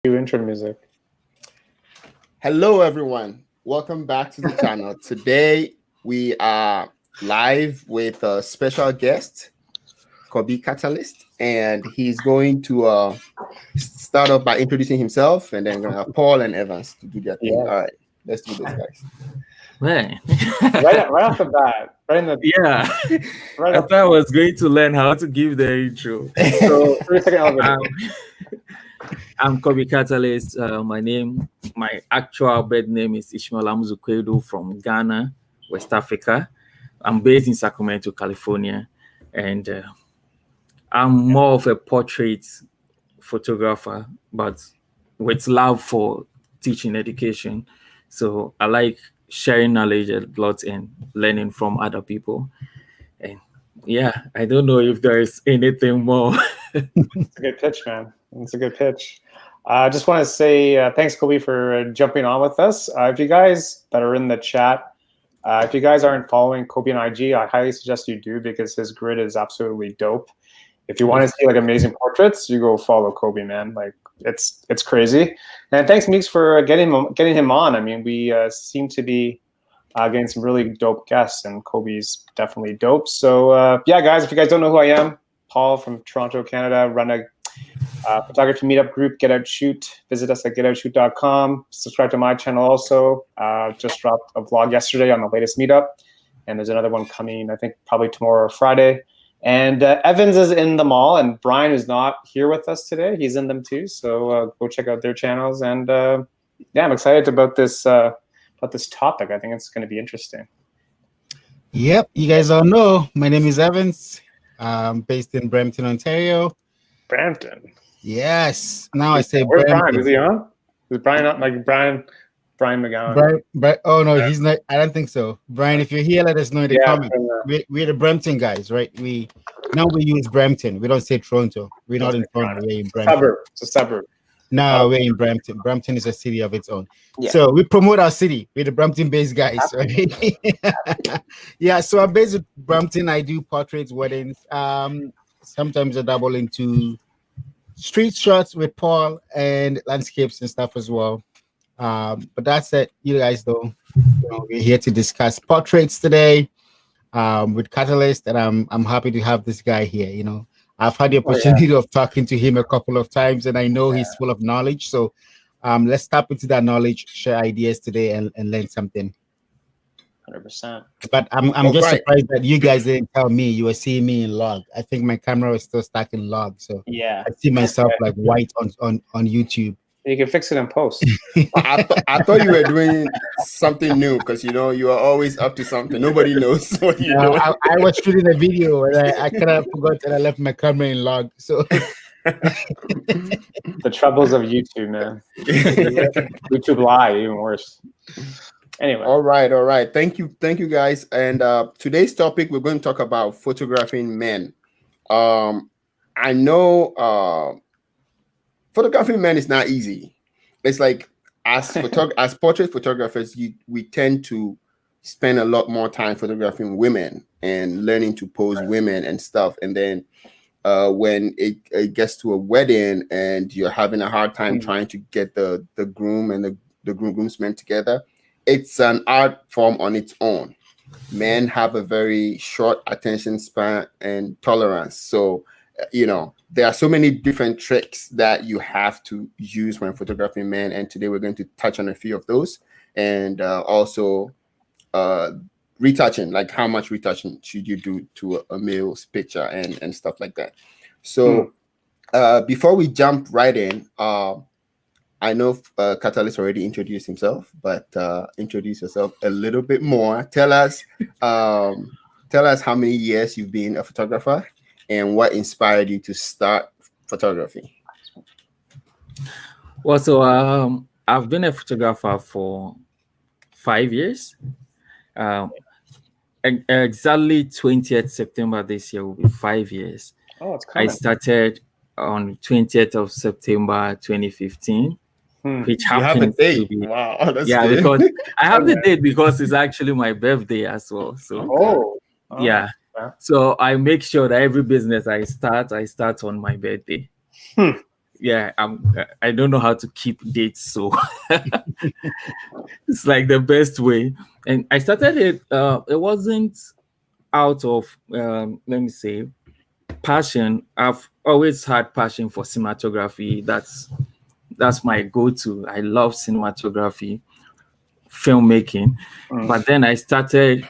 Intro music. Hello, everyone. Welcome back to the channel. Today, we are live with a special guest, Kobby Katalist, and he's going to start off by introducing himself, and then we're going to have Paul and Evans to do their thing. Yes. All right, let's do this, guys. Right. right off the bat, right in the right. I thought I was going to learn how to give the intro. So 30-second elevator. I'm Kobby Katalist. My actual birth name is Ishmael Amuzukwedo from Ghana, West Africa. I'm based in Sacramento, California, and I'm more of a portrait photographer, but with love for teaching education. So I like sharing knowledge a lot and learning from other people. And yeah, I don't know if there is anything more. It's a good pitch, man. It's a good pitch. I just want to say thanks, Kobby, for jumping on with us. If you guys that are in the chat, if you guys aren't following Kobby on IG, I highly suggest you do because his grid is absolutely dope. If you want to see like amazing portraits, you go follow Kobby, man. Like it's crazy. And thanks, Meeks, for getting him on. I mean, we seem to be getting some really dope guests, and Kobby's definitely dope. So yeah, guys, if you guys don't know who I am, Paul from Toronto, Canada, run a photography meetup group, Get Out Shoot. Visit us at getoutshoot.com. Subscribe to my channel also. Just dropped a vlog yesterday on the latest meetup, and there's another one coming, I think, probably tomorrow or Friday. And Evans is in them all, and Brian is not here with us today. He's in them too, so go check out their channels. And yeah, I'm excited about this topic. I think it's going to be interesting. Yep, you guys all know my name is Evans. I'm based in Brampton, Ontario. Brampton. Yes. Now I say Where's Brampton. Brian? Is he on? Is Brian not like Brian McGowan? Oh no, he's not. I don't think so. Brian, if you're here, let us know in the comments. We're the Brampton guys, right? We use Brampton. We don't say Toronto. We're not in Toronto. We're in Brampton. Suburb. It's a suburb. No, we're in Brampton. Brampton is a city of its own. Yeah. So we promote our city. We're the Brampton-based guys, right? Yeah. So I'm based in Brampton. I do portraits, weddings. Sometimes I dabble into street shots with Paul and landscapes and stuff as well. But that's it. You guys know, we're here to discuss portraits today with Katalist, and I'm happy to have this guy here. I've had the opportunity of talking to him a couple of times, and I know he's full of knowledge. So let's tap into that knowledge, share ideas today, and learn something. 100%. But I'm just surprised that you guys didn't tell me you were seeing me in log. I think my camera was still stuck in log, so yeah, I see myself like white on YouTube. You can fix it in post. I thought you were doing something new because you are always up to something. Nobody knows what you're doing. I was shooting a video and I kind of forgot that I left my camera in log. So the troubles of YouTube, man. YouTube Live, even worse. Anyway. All right. Thank you, guys. And today's topic, we're going to talk about photographing men. I know photographing men is not easy. It's like as portrait photographers, we tend to spend a lot more time photographing women and learning to pose women and stuff. And then when it gets to a wedding and you're having a hard time trying to get the groom and the groomsmen together, it's an art form on its own. Men have a very short attention span and tolerance. So, there are so many different tricks that you have to use when photographing men. And today we're going to touch on a few of those, and also retouching, like how much retouching should you do to a male's picture and stuff like that. So before we jump right in, I know Katalist already introduced himself, but introduce yourself a little bit more. Tell us how many years you've been a photographer and what inspired you to start photography. Well, so I've been a photographer for 5 years. Exactly 20th September this year will be 5 years. Oh, it's coming. I started on 20th of September 2015. Which happens to be good. Because I have the date because it's actually my birthday as well. So yeah. So I make sure that every business I start on my birthday. yeah, I don't know how to keep dates, so it's like the best way. And I started it. It wasn't out of let me say passion. I've always had passion for cinematography. That's my go-to. I love cinematography, filmmaking. But then I started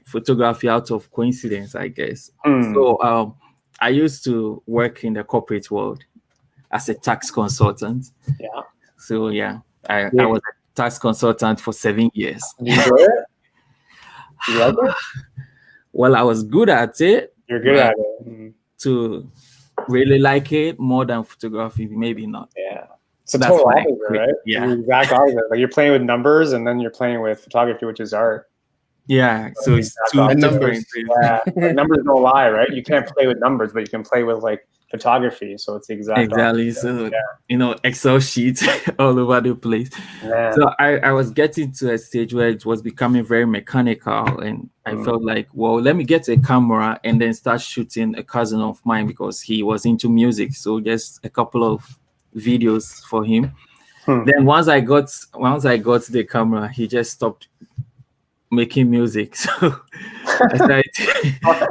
photography out of coincidence, I guess. So I used to work in the corporate world as a tax consultant. Yeah. So yeah, I was a tax consultant for 7 years. You enjoy it? You like it? Well, I was good at it. You're good at it. To really like it more than photography, maybe not. Yeah. It's a total opposite, right? Yeah. It's the exact opposite. Like you're playing with numbers and then you're playing with photography, which is art. Yeah. So it's two numbers. Yeah. Like, numbers don't lie, right? You can't play with numbers, but you can play with like photography. So it's the exact exactly. opposite. So Excel sheets all over the place. Man. So I was getting to a stage where it was becoming very mechanical, and I felt like, well, let me get a camera and then start shooting a cousin of mine because he was into music. So just a couple of videos for him. Then once I got the camera, he just stopped making music. So I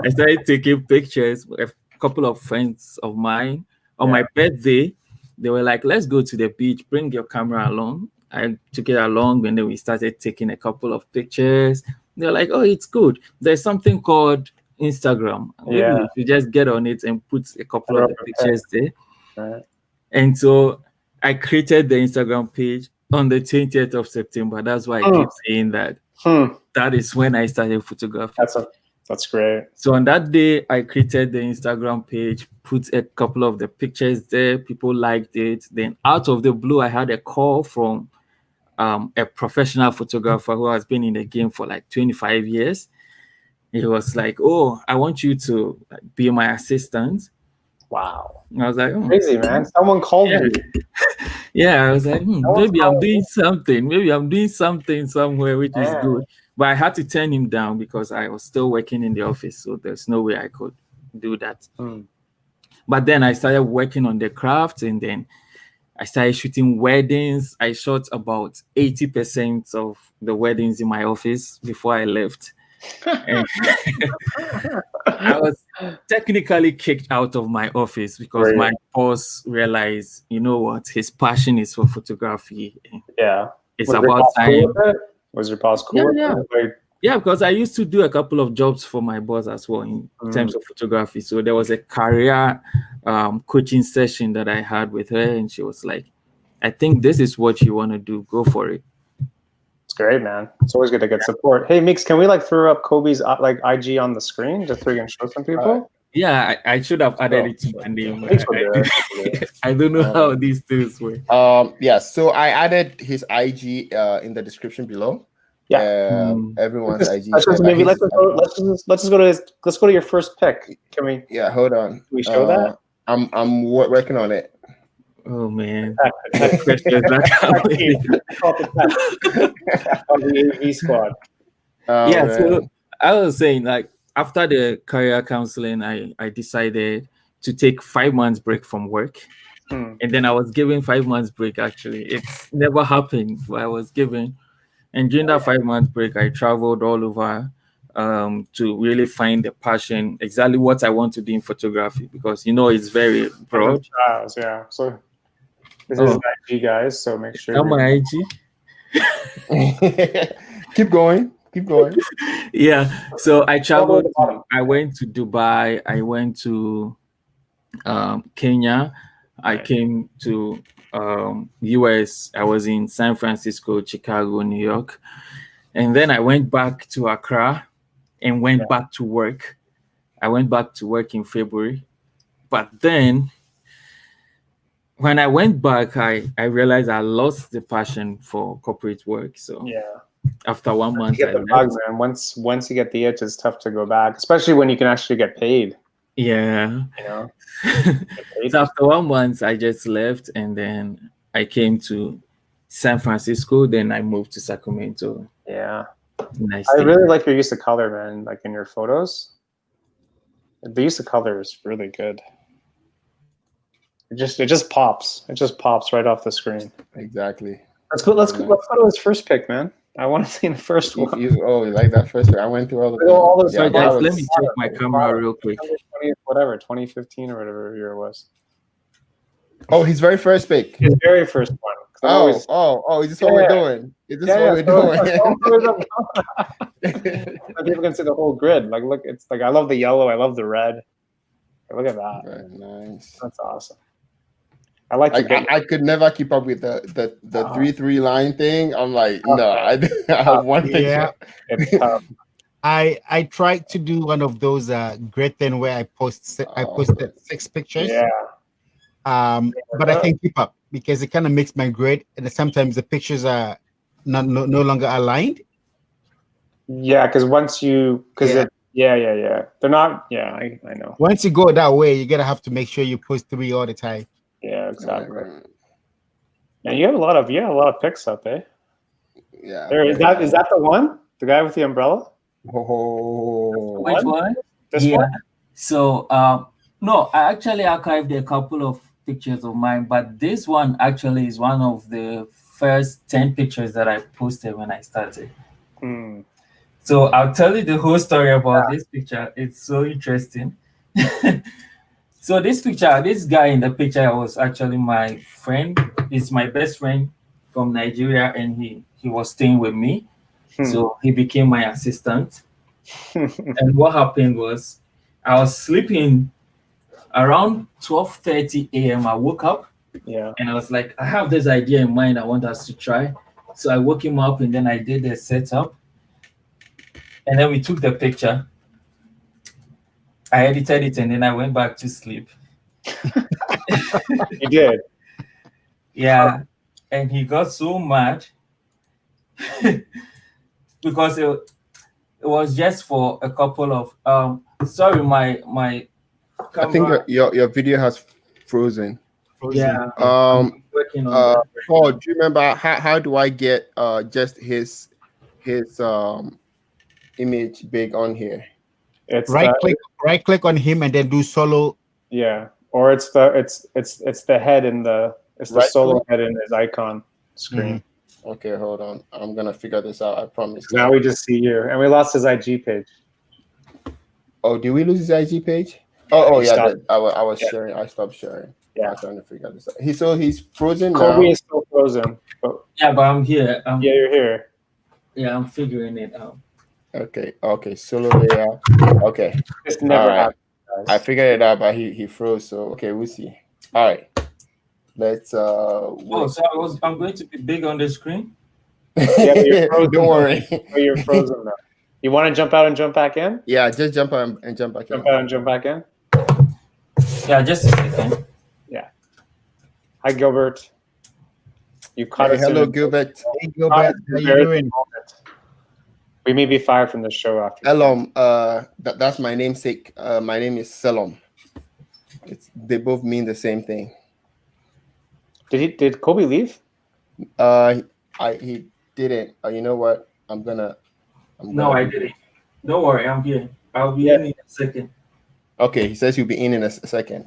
started taking pictures. A couple of friends of mine on my birthday, they were like, let's go to the beach, bring your camera along. I took it along, and then we started taking a couple of pictures. They're like, oh, it's good. There's something called Instagram. Maybe we should just get on it and put a couple of the pictures there. And so I created the Instagram page on the 20th of September. That's why I keep saying that. That is when I started photography. That's great. So on that day, I created the Instagram page, put a couple of the pictures there. People liked it. Then out of the blue, I had a call from a professional photographer who has been in the game for like 25 years. He was like, oh, I want you to be my assistant. Wow. I was like, crazy, man. Someone called you. Yeah, I was like, maybe I'm doing something. Maybe I'm doing something somewhere, which is good. But I had to turn him down because I was still working in the office. So there's no way I could do that. But then I started working on the craft, and then I started shooting weddings. I shot about 80% of the weddings in my office before I left. And I was technically kicked out of my office because my boss realized, you know what, his passion is for photography. Yeah. It's about time. Was your boss cool? Yeah, because I used to do a couple of jobs for my boss as well in terms of photography. So there was a career coaching session that I had with her, and she was like, I think this is what you want to do. Go for it. It's great, man. It's always good to get support. Hey, Mix, can we like throw up Kobby's like IG on the screen just so we can show some people? Yeah, I should have added it to my name. I don't know how these things work. Yeah, so I added his IG in the description below. Yeah, everyone's IG. Let's just go to your first pick. Can we? Yeah, hold on. Can we show that? I'm working on it. Oh man, the AV squad. So I was saying, like, after the career counseling, I decided to take 5 months break from work. And then I was given 5 months break. Actually, it's never happened, but I was given. And during that 5 month break, I traveled all over to really find the passion, exactly what I want to do in photography, because it's very broad. Yeah. So this is my IG, guys. So make sure. On my IG. Keep going. Yeah. So I traveled. I went to Dubai. I went to Kenya. I came to US. I was in San Francisco, Chicago, New York. And then I went back to Accra and went back to work. I went back to work in February. But then when I went back, I realized I lost the passion for corporate work. So after 1 month, you get the bug, man. Once you get the itch, it's tough to go back, especially when you can actually get paid. Yeah. So after 1 month, I just left, and then I came to San Francisco. Then I moved to Sacramento. Yeah. Nice. I really like your use of color, man. Like in your photos, the use of color is really good. It just pops. It just pops right off the screen. Exactly. Let's go to his first pick, man. I want to see the first one. You like that first one? I went through all the all those. Sorry, that guys, was- let me check my camera real quick. 2015 or whatever year it was. Oh, his very first pick. His very first one. 'Cause I'm always- Is this what we're doing? Is this what we're doing? So people can see the whole grid. Like, look, it's like I love the yellow. I love the red. Look at that. Very nice. That's awesome. I like to get. I could never keep up with the 3-3 line thing. I'm like, no, I have one picture. Yeah. It's tough. I tried to do one of those grid thing where I posted 6 pictures. Yeah. But I can't keep up because it kind of makes my grid, and sometimes the pictures are no longer aligned. Yeah, because once you, they're not. Yeah, I know. Once you go that way, you're gonna have to make sure you post 3 all the time. Yeah, exactly. And you have a lot of picks up, eh? Yeah. There is that the one? The guy with the umbrella? Oh, Which one? This one? So, no, I actually archived a couple of pictures of mine, but this one actually is one of the first 10 pictures that I posted when I started. Hmm. So I'll tell you the whole story about this picture. It's so interesting. So this guy in the picture was actually my friend. He's my best friend from Nigeria, and he was staying with me. So he became my assistant. And what happened was I was sleeping around 12:30 a.m. I woke up, and I was like, I have this idea in mind I want us to try. So I woke him up, and then I did the setup, and then we took the picture. I edited it, and then I went back to sleep. You did? Yeah, and he got so mad because it was just for a couple of sorry, my camera. I think your video has frozen. Yeah. Working on that. Paul, do you remember how do I get just his image big on here? It's right click on him and then do solo. Yeah, or it's the head in the solo head in his icon screen. Okay, hold on. I'm gonna figure this out. I promise. Now we just see you, and we lost his IG page. Oh, did we lose his IG page? Oh yeah. I was sharing. I stopped sharing. Yeah, I was trying to figure this out. He's frozen Kobby now. is still frozen. But Yeah, but I'm here. yeah, you're here. Yeah, I'm figuring it out. Okay. Solo layer. Okay. It's never happened. Guys. I figured it out, but he froze. So okay, we'll see. All right. Let's I'm going to be big on the screen. Yeah, but you're frozen. Don't worry. Oh, you're frozen now. You want to jump out and jump back in? Yeah, just jump out and jump back Jump in. out and jump back in. Yeah, just a second. Yeah. Hi, Gilbert. You caught us. Hello, Gilbert. Hey, Gilbert, how you doing? We may be fired from the show after. Elom, that's my namesake. My name is Selom. They both mean the same thing. Did Kobby leave? He didn't. You know what? No, I didn't. Don't worry, I'm here. I'll be in a second. Okay, he says he'll be in a second.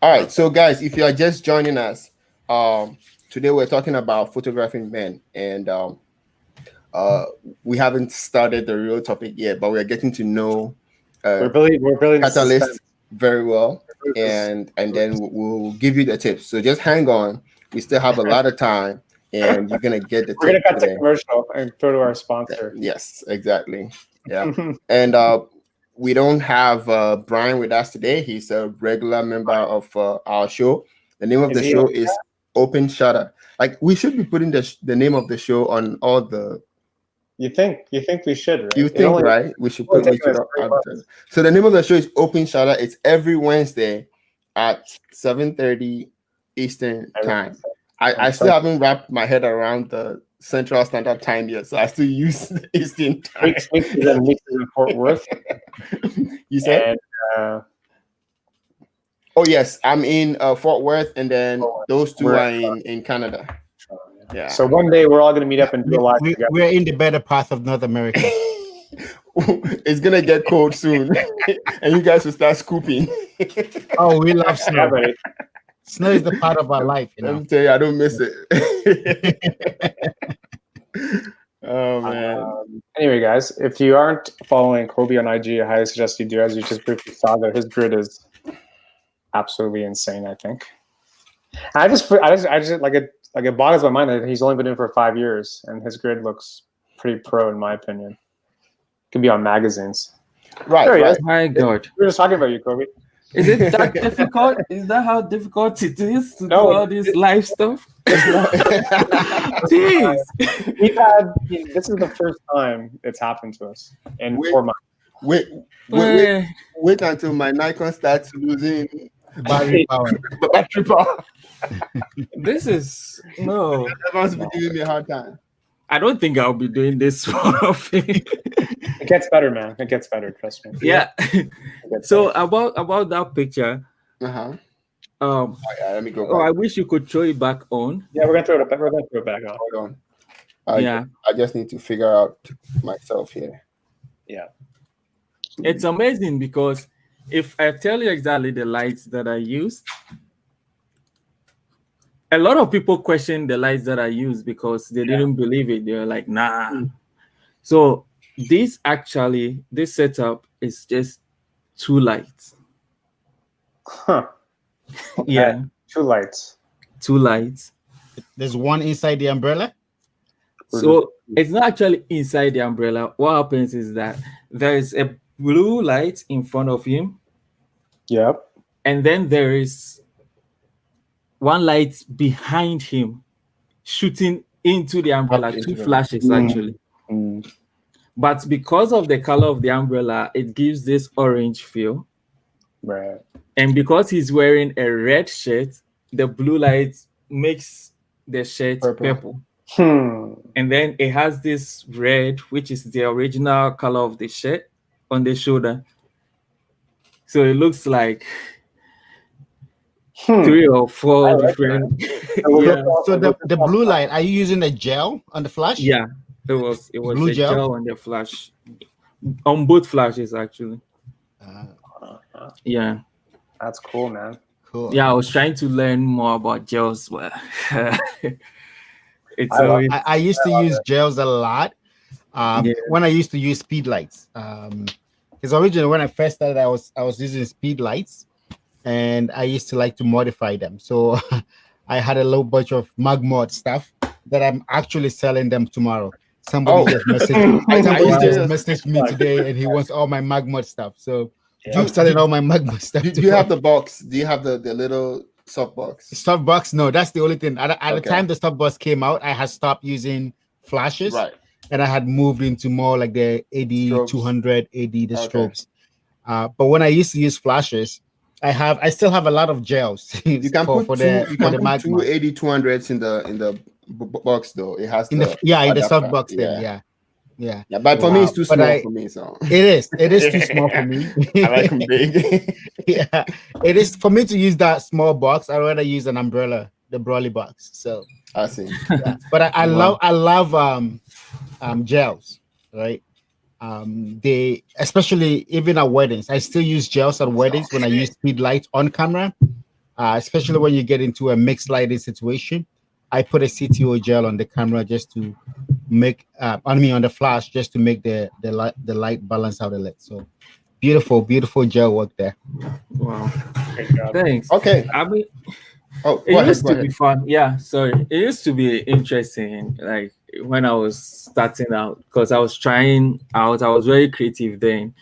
All right, so guys, if you are just joining us, today we're talking about photographing men, and we haven't started the real topic yet, but we are getting to know we're building Katalist very well, and then we'll give you the tips. So just hang on. We still have a lot of time, and you're gonna get the We're gonna tip cut today. to commercial and throw to our sponsor. Yes, exactly. Yeah, and we don't have Brian with us today. He's a regular member of our show. The name of the show is Open Shutter. Like, we should be putting the name of the show on all the. You think we should, right? You think, right? We should put it. So the name of the show is Open Shutter. It's every Wednesday at 7:30 Eastern time. I still haven't wrapped my head around the Central Standard Time yet, so I still use the Eastern time. Weeks in Fort Worth. You said? And, oh yes, I'm in Fort Worth, and then those two are in Canada. Yeah. So one day we're all going to meet up and do a live together. We're in the better part of North America. It's gonna get cold soon, and you guys will start scooping. Oh, we love snow. Snow is the part of our life, you Let know. me tell you, I don't miss it. Oh man. Anyway, guys, if you aren't following Kobby on IG, I highly suggest you do. As you just briefly saw, that his grid is absolutely insane. I think. And I just it boggles my mind that he's only been in for 5 years, and his grid looks pretty pro in my opinion. Could be on magazines. Right, There he right. is. My God. We were just talking about you, Kobby. Is it that difficult? Is that how difficult it is to do No, all this live stuff? Jeez. This is the first time it's happened to us in Wait. 4 months. Wait until my Nikon starts losing Battery power. battery power. This is no. Everyone's been giving me a hard time. I don't think I'll be doing this more often. It gets better, man. It gets better. Trust me. Yeah. It gets So better. about that picture, Uh-huh. um, Yeah, let me go oh, I back. wish you could throw it back on. Yeah, we're gonna throw it back. We're gonna throw it back on. Hold on. Yeah. I just need to figure out myself here. Yeah. It's amazing because if I tell you exactly the lights that I used, a lot of people question the lights that I used because they didn't believe it. They were like, nah. So this setup is just 2 lights. Huh. Okay. Yeah, 2 lights. 2 lights. There's one inside the umbrella. So it's not actually inside the umbrella. What happens is that there is a blue light in front of him, Yep. and then there is one light behind him shooting into the umbrella, Up into 2 the- flashes actually. Mm. But because of the color of the umbrella, it gives this orange feel. Right. And because he's wearing a red shirt, the blue light makes the shirt purple. And then it has this red, which is the original color of the shirt on the shoulder. So it looks like 3 or 4 like different. Yeah. So the blue light, are you using a gel on the flash? Yeah, it was Blue a gel? gel on the flash. On both flashes, actually. Yeah. That's cool, man. Cool. Yeah, I was trying to learn more about gels, but it's I love- always I used to use gels a lot. Yeah. When I used to use speed lights. Because originally when I first started, I was using speed lights, and I used to like to modify them. So I had a little bunch of mag mod stuff that I'm actually selling them tomorrow. Somebody just messaged me today, and he wants all my mag mod stuff. So I'm selling all my mag mod stuff. Do you have the box? Do you have the little soft box? Soft box? No, that's the only thing. At the Okay. time the soft box came out, I had stopped using flashes. Right. And I had moved into more like the AD Strobes. 200 AD, the Okay. strobes. But when I used to use flashes, I still have a lot of gels. You can for put the two magma. 80-200s in the box though. It has in the soft box thing. Yeah. But for me, it's too But small for me. So It is too small for me. I like them big. Yeah, it is for me to use that small box. I'd rather use an umbrella, the Broly box. So I see. yeah. But I love gels, right? They especially even at weddings, I still use gels at weddings when I use speed lights on camera, especially when you get into a mixed lighting situation. I put a CTO gel on the camera just to make on the flash, just to make the light balance out a little. So beautiful gel work there. wow. Great job. Thanks. Okay. I mean, Oh, it go ahead, used go to be ahead. fun. Yeah, sorry. It used to be interesting, like when I was starting out, because I was trying out. I was very creative then,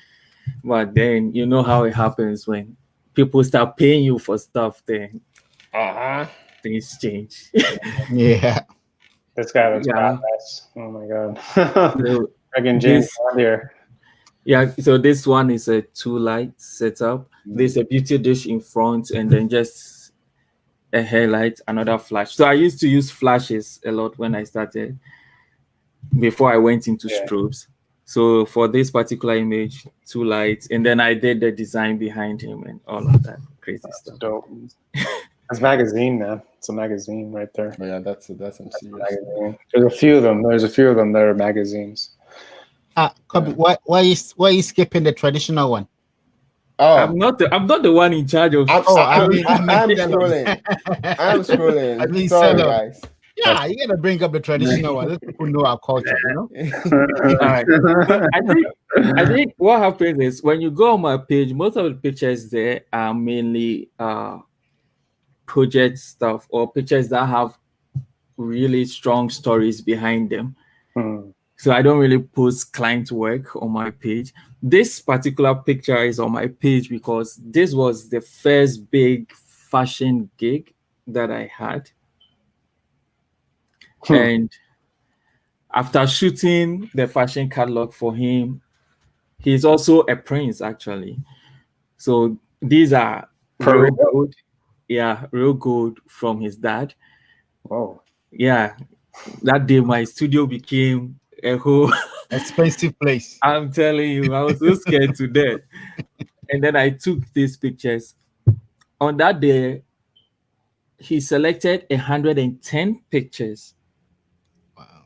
but then you know how it happens when people start paying you for stuff. Then things change. Yeah. This guy looks Yeah. badass. Oh my god. So, Again, James this- Bond here. yeah, so this one is a 2 light setup. There's a beauty dish in front, and then just a headlight, another flash. So I used to use flashes a lot when I started before I went into Yeah. strobes. So for this particular image, 2 lights, and then I did the design behind him and all of that crazy That's stuff. dope. It's magazine, man. It's a magazine right there. Oh, yeah, that's some serious. Magazine. There's a few of them. that are magazines. Kobby, why are you skipping the traditional one? Oh, I'm not the one in charge of. I'm Sellers. scrolling. I'm scrolling. I mean, Sorry, seller. guys. Yeah, you gotta bring up the traditional one. Let people know our culture, you know. All right. So I think what happens is when you go on my page, most of the pictures there are mainly project stuff or pictures that have really strong stories behind them. Hmm. So I don't really post client work on my page. This particular picture is on my page because this was the first big fashion gig that I had. And after shooting the fashion catalog for him, he's also a prince actually. So these are For real real? gold. Yeah, real gold from his dad. Whoa. Yeah, that day my studio became a whole Expensive place. I'm telling you, I was so scared to death. And then I took these pictures. On that day, he selected 110 pictures Wow.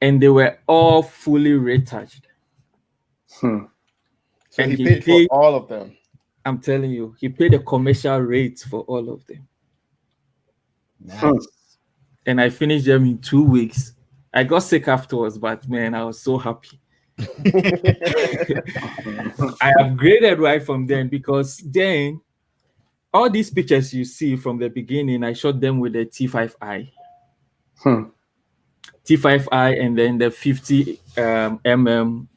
and they were all fully retouched. Hmm. So And he he paid for paid, all of them. I'm telling you, he paid a commercial rate for all of them. Nice. And I finished them in 2 weeks. I got sick afterwards, but man, I was so happy. I upgraded right from then because then all these pictures you see from the beginning, I shot them with the T5i. T5i and then the 50 mm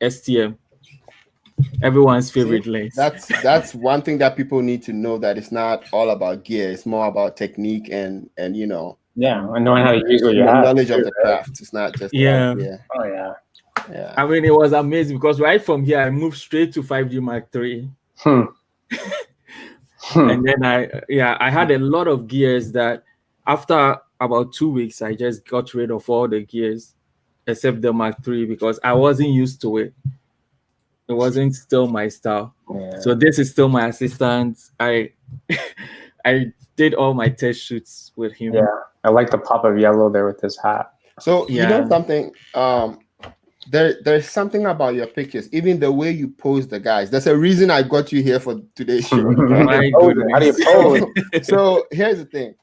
STM. Everyone's favorite lens. That's one thing that people need to know, that it's not all about gear. It's more about technique and you know, Yeah, and knowing how to use what you have. knowledge of the craft. It's not just Yeah. about gear. Oh yeah. Yeah. I mean, it was amazing because right from here, I moved straight to 5D Mark III. And then I had a lot of gears that after about 2 weeks, I just got rid of all the gears except the Mark III because I wasn't used to it. It wasn't still my style. Yeah. So this is still my assistant. I did all my test shoots with him. Yeah, I like the pop of yellow there with his hat. So you know Yeah. something? There's something about your pictures, even the way you pose the guys. There's a reason I got you here for today's show. My How do you goodness. pose? So here's the thing.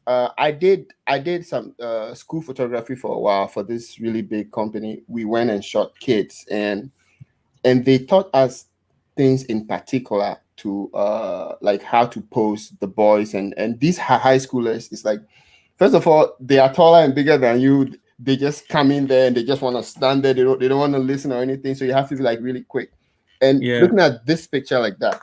I did some school photography for a while for this really big company. We went and shot kids, and they taught us things in particular to like how to pose the boys and these high schoolers. It's like, first of all, they are taller and bigger than you. They just come in there and they just want to stand there. They don't want to listen or anything. So you have to be like really quick. And looking at this picture like that,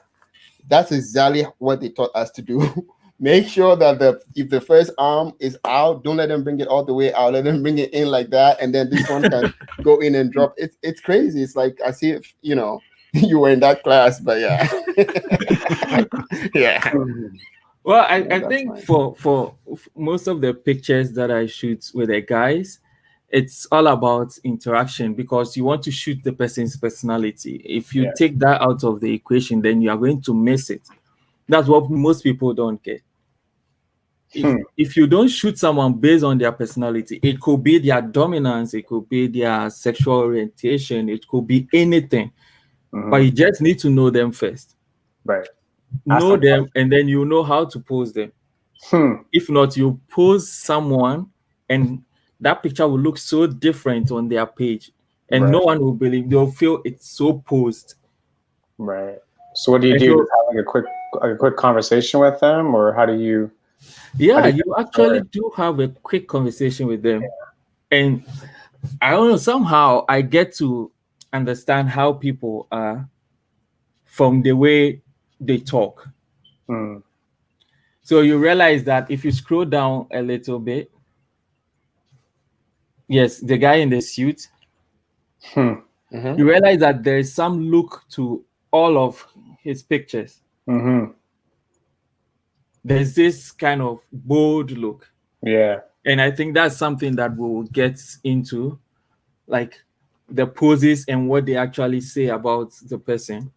that's exactly what they taught us to do. Make sure that if the first arm is out, don't let them bring it all the way out. Let them bring it in like that, and then this one can go in and drop. It's crazy. It's like I see if you know you were in that class, but yeah, yeah. Well, I That's think fine. for most of the pictures that I shoot with the guys, it's all about interaction because you want to shoot the person's personality. If you take that out of the equation, then you are going to miss it. That's what most people don't get. If you don't shoot someone based on their personality, it could be their dominance, it could be their sexual orientation, it could be anything. But you just need to know them first. Right. Know them, and then you know how to pose them. If not, you pose someone, and that picture will look so different on their page, and no one will believe. They'll feel it's so posed. Right. So what do you do? Just have like a quick conversation with them, or how do you? Yeah, you actually do have a quick conversation with them, and I don't know. Somehow, I get to understand how people are from the way they talk. So you realize that if you scroll down a little bit, yes, the guy in the suit, you realize that there is some look to all of his pictures. There's this kind of bold look. Yeah. And I think that's something that we'll get into, like the poses and what they actually say about the person.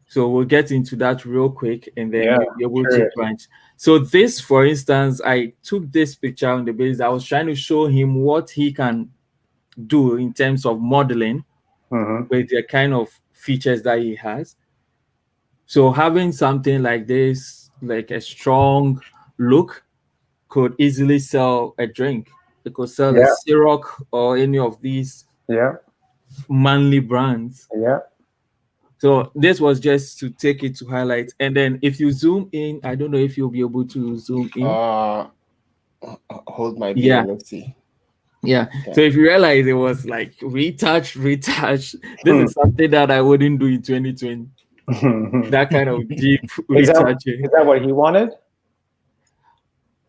So we'll get into that real quick, and then we'll be able to branch. So this, for instance, I took this picture on the basis I was trying to show him what he can do in terms of modeling with the kind of features that he has. So having something like this, like a strong look, could easily sell a drink. It could sell a Yeah. Ciroc or any of these Yeah. manly brands. Yeah. So this was just to take it to highlight. And then if you zoom in, I don't know if you'll be able to zoom in. Hold my beer. Yeah. Let's see. Yeah. Okay. So if you realize it was like retouch, this is something that I wouldn't do in 2020. That kind of deep retouching. Is that what he wanted?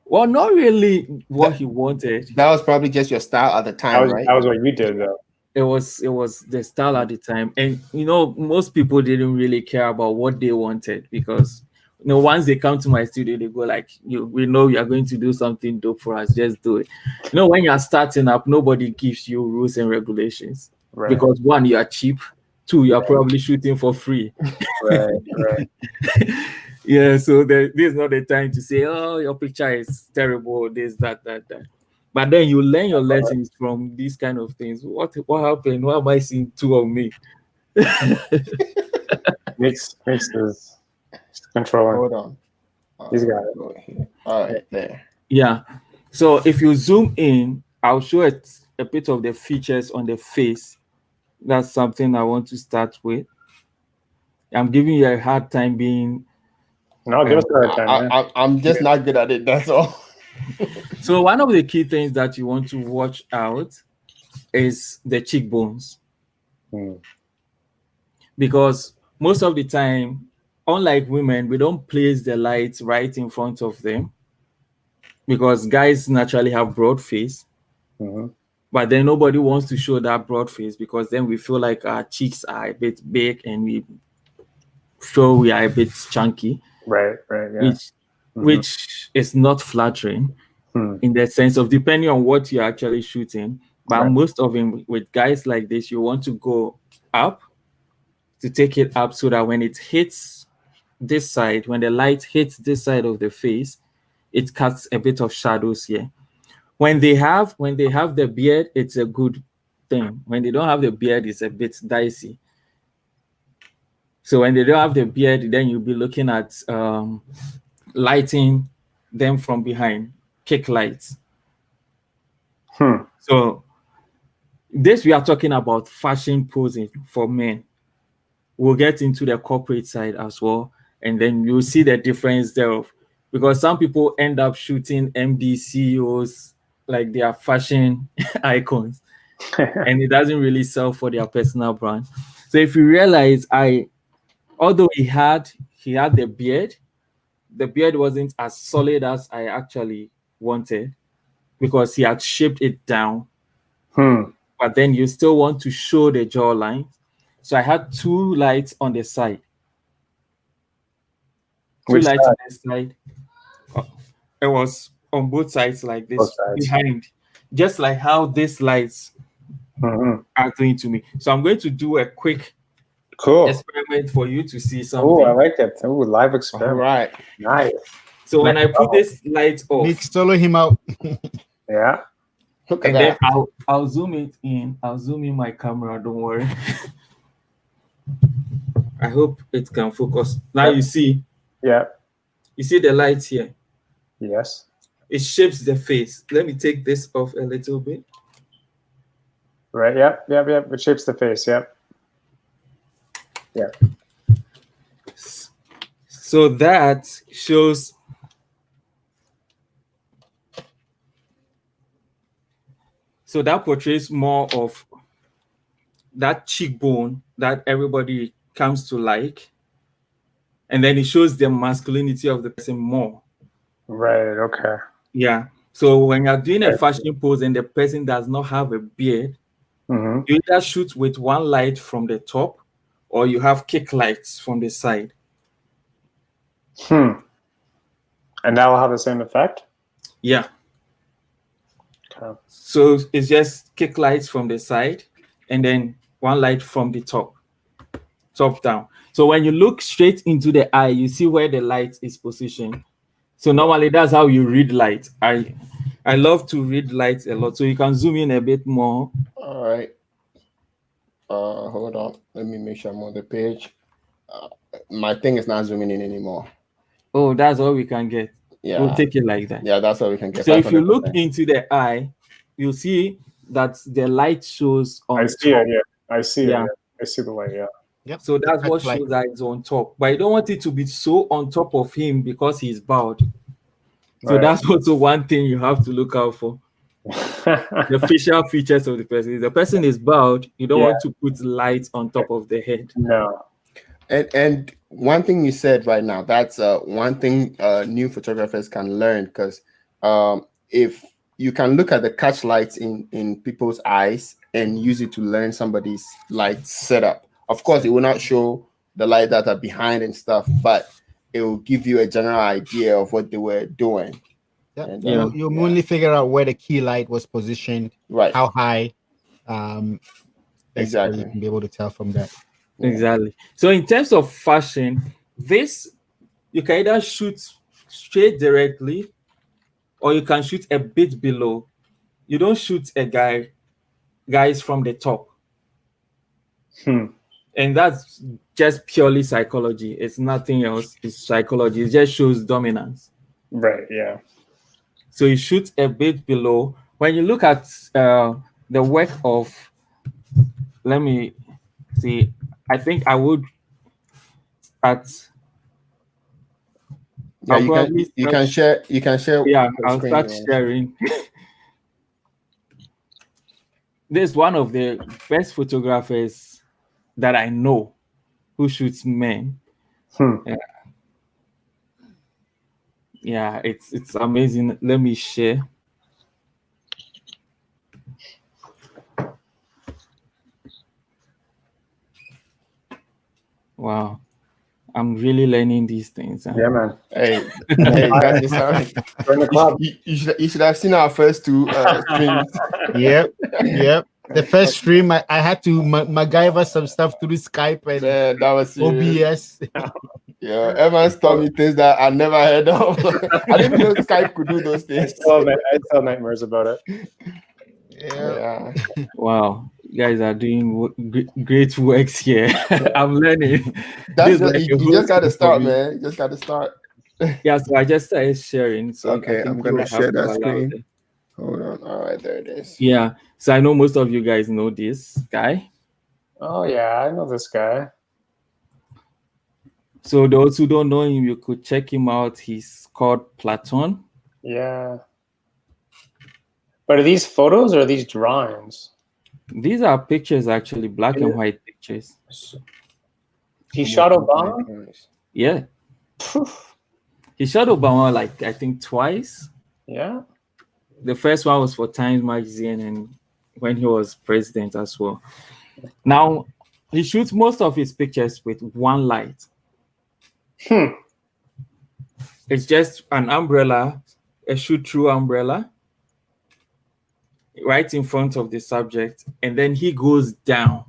Well, not really what he wanted. That was probably just your style at the time, right? That was what you did, though. It was the style at the time, and most people didn't really care about what they wanted, because once they come to my studio, they go like, we know you are going to do something dope for us, just do it. When you're starting up, nobody gives you rules and regulations, Right. because one, you are cheap, two, you are probably shooting for free. Right. Yeah, so this is not the time to say, oh, your picture is terrible, this, that. But then you learn your lessons from these kind of things. What happened? Why am I seeing two of me? Makes this controlling. Hold on. He's got it. All right, there. Yeah. So if you zoom in, I'll show it a bit of the features on the face. That's something I want to start with. I'm giving you a hard time being. No, give us a hard time. I'm just not good at it. That's all. So one of the key things that you want to watch out is the cheekbones. Because most of the time, unlike women, we don't place the lights right in front of them, because guys naturally have broad face. But then nobody wants to show that broad face, because then we feel like our cheeks are a bit big and we feel we are a bit chunky. Right, yeah. Which is not flattering in the sense of, depending on what you're actually shooting. But most of them, with guys like this, you want to go up, to take it up, so that when it hits this side, when the light hits this side of the face, it casts a bit of shadows here. When they have the beard, it's a good thing. When they don't have the beard, it's a bit dicey. So when they don't have the beard, then you'll be looking at lighting them from behind, kick lights. So this, we are talking about fashion posing for men. We'll get into the corporate side as well, and then you'll see the difference thereof, because some people end up shooting MD CEOs like they are fashion icons, and it doesn't really sell for their personal brand. So if you realize, although he had the beard wasn't as solid as I actually wanted, because he had shaped it down. But then you still want to show the jawline. So I had two lights on the side. On the side. It was on both sides like this, behind. Just like how these lights are doing to me. So I'm going to do a quick experiment for you to see something. Oh, I like it. Oh, live experiment. All right. Nice. So when I put this light off, Nick, solo him out. Yeah. Look at and that. then I'll zoom it in. I'll zoom in my camera. Don't worry. I hope it can focus. Now you see. Yeah. You see the lights here. Yes. It shapes the face. Let me take this off a little bit. Right. Yep. It shapes the face. Yep. Yeah. So that shows. So that portrays more of that cheekbone that everybody comes to like. And then it shows the masculinity of the person more. Right. Okay. Yeah. So when you're doing a fashion pose and the person does not have a beard, you either shoot with one light from the top, or you have kick lights from the side. And that will have the same effect? Yeah. Okay. So it's just kick lights from the side, and then one light from the top down. So when you look straight into the eye, you see where the light is positioned. So normally that's how you read light. I love to read light a lot. So you can zoom in a bit more. All right. Hold on. Let me make sure I'm on the page. My thing is not zooming in anymore. Oh, that's all we can get. Yeah. We'll take it like that. Yeah, that's all we can get. So if you look 500%. into the eye, you'll see that the light shows on I see top. it. Yeah, I see Yeah. it. Yeah. I see the light. Yeah. Yep. So that's what Like- shows that it's on top. But I don't want it to be so on top of him because he's bowed. So Right. that's also one thing you have to look out for. The facial features of the person. If the person is bowed, you don't Yeah. want to put light on top of the head. No. And one thing you said right now, that's one thing new photographers can learn, because if you can look at the catch lights in people's eyes and use it to learn somebody's light setup. Of course, it will not show the light that are behind and stuff, but it will give you a general idea of what they were doing. Yep. And, You only figure out where the key light was positioned, right. how high. Exactly. You can be able to tell from that. Yeah. Exactly. So in terms of fashion, this you can either shoot straight directly or you can shoot a bit below. You don't shoot a guys from the top. And that's just purely psychology. It's nothing else. It's psychology. It just shows dominance. Right. Yeah. So you shoot a bit below. When you look at the work of, let me see, I think I would start. Yeah, I'll you probably can start- share. Yeah, the I'll screen, start yeah. sharing. This is one of the best photographers that I know who shoots men. Yeah, it's amazing. Let me share. Wow, I'm really learning these things. Huh? Yeah, man. Hey, that's just Join the club. you should have seen our first two streams. Yep. The first stream, I had to MacGyver some stuff through Skype and Yeah, that was serious. OBS. Yeah, everyone's told me things that I never heard of. I didn't know Skype could do those I things. still have nightmares about it. Yeah. Wow, you guys are doing great works here. I'm learning. That's This is just, like a you whole just got to thing for start, me. man. You just got to start. Yeah, so I just started sharing. So Okay, I think I'm you gonna will have share to that allow screen. it. Hold on. All right, there it is. Yeah, so I know most of you guys know this guy. Oh yeah, I know this guy. So those who don't know him, you could check him out. He's called Platon. Yeah. But are these photos or are these drawings? These are pictures, actually, black and white pictures. He shot Obama? Yeah. He shot Obama, like, I think twice. Yeah. The first one was for Times Magazine and when he was president as well. Now, he shoots most of his pictures with one light. It's just an umbrella, a shoot-through umbrella, right in front of the subject, and then he goes down.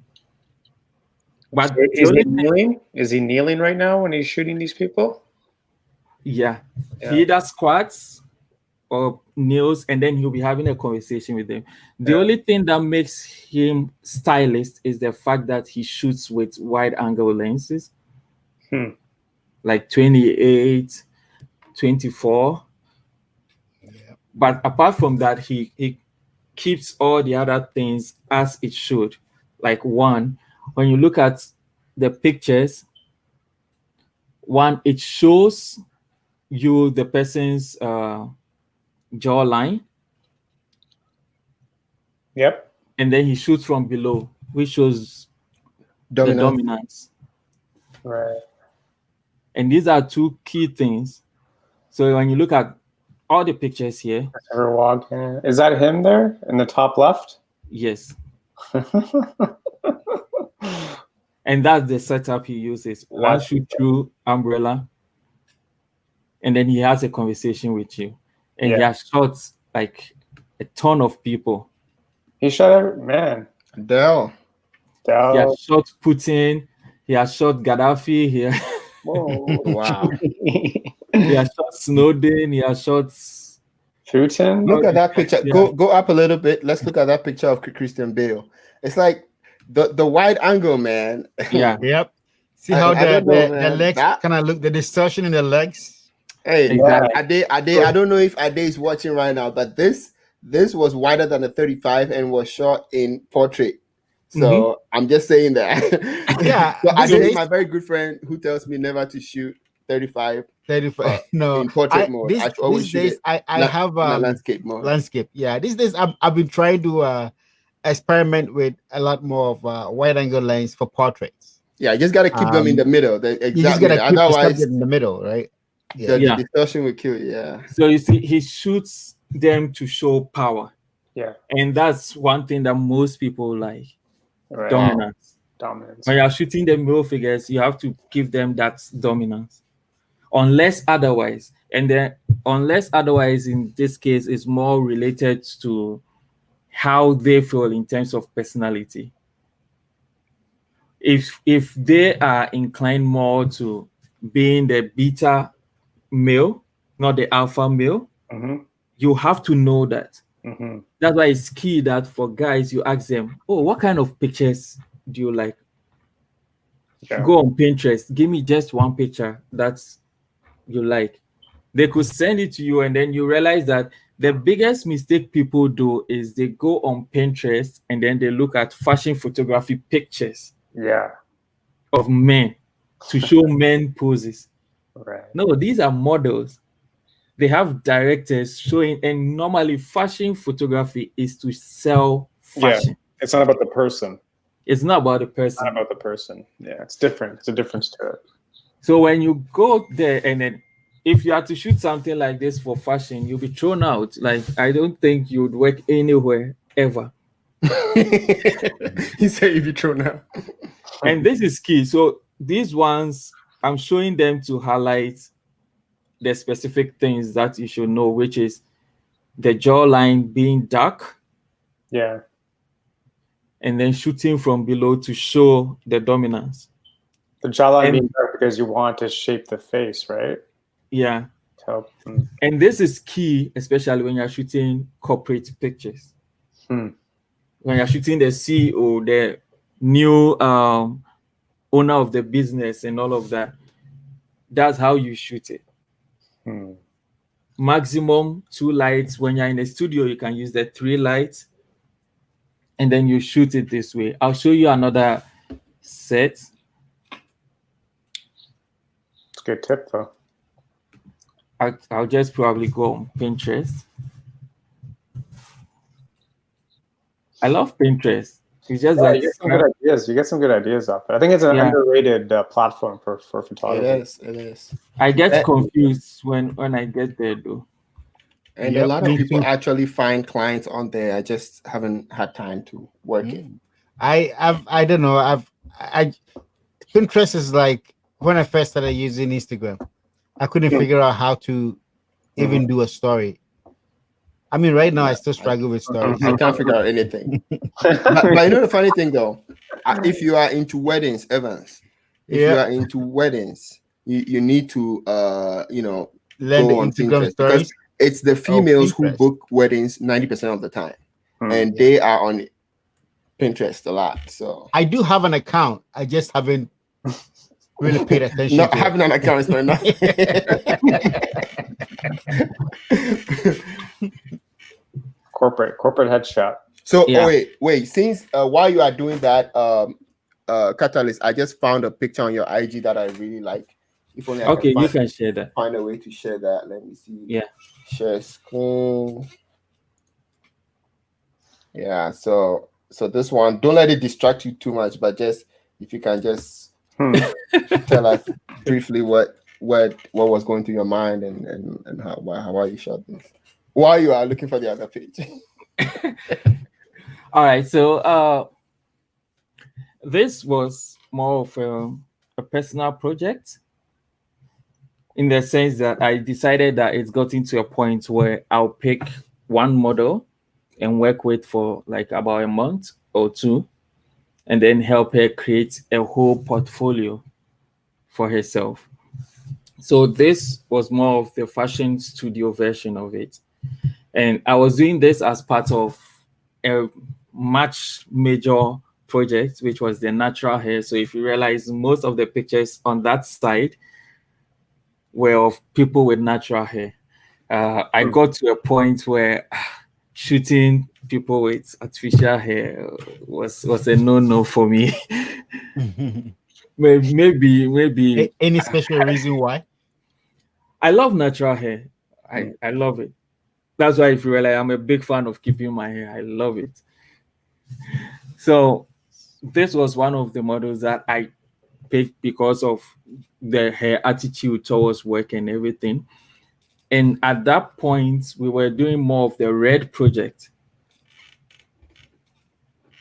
But So is he kneeling? Is he kneeling right now when he's shooting these people? yeah, Yeah. he either squats or kneels, and then he'll be having a conversation with them. The only thing that makes him stylist is the fact that he shoots with wide-angle lenses, like 28, 24. But apart from that, he keeps all the other things as it should. Like one, when you look at the pictures, one, it shows you the person's jawline. Yep. And then he shoots from below, which shows the dominance. Right. And these are two key things. So when you look at all the pictures here, Ever walking? Is that him there in the top left? yes. And that's the setup he uses. One shoot-through umbrella, and then he has a conversation with you. And he has shot like a ton of people. He shot every man. Dell. He has shot Putin. He has shot Gaddafi. Whoa. Wow. He has shot Snowden. He has shot Putin. Look at that picture. Yeah. Go up a little bit. Let's look at that picture of Christian Bale. It's like the wide angle, man. Yeah. Yep. See how I the don't know, the man. legs That- kind of look, the distortion in the legs. Hey, Exactly. Ade, I don't know if Ade is watching right now, but this was wider than a 35 and was shot in portrait. So I'm just saying that. Yeah, So these Ade is days- my very good friend who tells me never to shoot 35 35. No, in portrait mode. I should always these shoot days it I have in a landscape mode. landscape. Yeah, these days I've been trying to experiment with a lot more of wide angle lens for portraits. Yeah, you just got to keep them in the middle. You just Exactly. gotta keep the Otherwise, subject in the middle, right? the Yeah. distortion will kill you. Yeah. So you see, he shoots them to show power. Yeah. And that's one thing that most people like. Right. Dominance. Dominance. When you're shooting the male figures, you have to give them that dominance. Unless otherwise. And then unless otherwise, in this case, is more related to how they feel in terms of personality. If they are inclined more to being the beta male, not the alpha male, you have to know that. That's why it's key that for guys, you ask them, oh, what kind of pictures do you like? Yeah. Go on Pinterest, give me just one picture that you like. They could send it to you, and then you realize that the biggest mistake people do is they go on Pinterest and then they look at fashion photography pictures Yeah. of men to show men poses. Right. No, these are models. They have directors showing, and normally fashion photography is to sell fashion. Yeah. It's not about the person. It's not about the It's person. not about the person. Yeah, it's different. It's a difference to it. So when you go there, and then if you are to shoot something like this for fashion, you'll be thrown out. Like, I don't think you'd work anywhere ever. He said you'd be thrown out. And this is key. So these ones, I'm showing them to highlight the specific things that you should know, which is the jawline being dark, Yeah. and then shooting from below to show the dominance. The jawline And- being dark because you want to shape the face, right? Yeah. To help. And this is key, especially when you're shooting corporate pictures. When you're shooting the CEO, the new owner of the business and all of that, that's how you shoot it. Maximum 2 lights. When you're in a studio, you can use the 3 lights, and then you shoot it this way. I'll show you another set. It's a good tip, though. I'll just probably go on Pinterest. I love Pinterest. It's just Yeah, that you get some good ideas. You get some good ideas off it. I think it's an underrated platform for photography. It is. I get confused when I get there, though. And a lot of people actually find clients on there. I just haven't had time to work it. I don't know. Pinterest is like when I first started using Instagram, I couldn't figure out how to even do a story. I mean, right now I still struggle with stories. I can't figure out anything. but you know the funny thing though, if you are into weddings, Evans, if you are into weddings, you need to learn the go on Instagram Pinterest, stories. because it's the females who Pinterest. book weddings 90% of the time, and they are on Pinterest a lot. So I do have an account. I just haven't really paid attention. not to having an account is not enough. Corporate headshot. So wait. Since while you are doing that, Catalyst, I just found a picture on your IG that I really like. If only I you can share that. Find a way to share that. Let me see. Yeah. Share screen. Yeah. So this one, don't let it distract you too much, but just if you can just tell us briefly what was going through your mind and how you shot this while you are looking for the other page. All right. So this was more of a personal project, in the sense that I decided that it's gotten to a point where I'll pick one model and work with for like about a month or 2, and then help her create a whole portfolio for herself. So this was more of the fashion studio version of it. And I was doing this as part of a much major project, which was the natural hair. So if you realize, most of the pictures on that side were of people with natural hair. I got to a point where shooting people with artificial hair was a no for me. maybe Any special reason why? I love natural hair. I love it. That's why if you realize, I'm a big fan of keeping my hair. I love it. So this was one of the models that I picked because of her attitude towards work and everything. And at that point, we were doing more of the red project.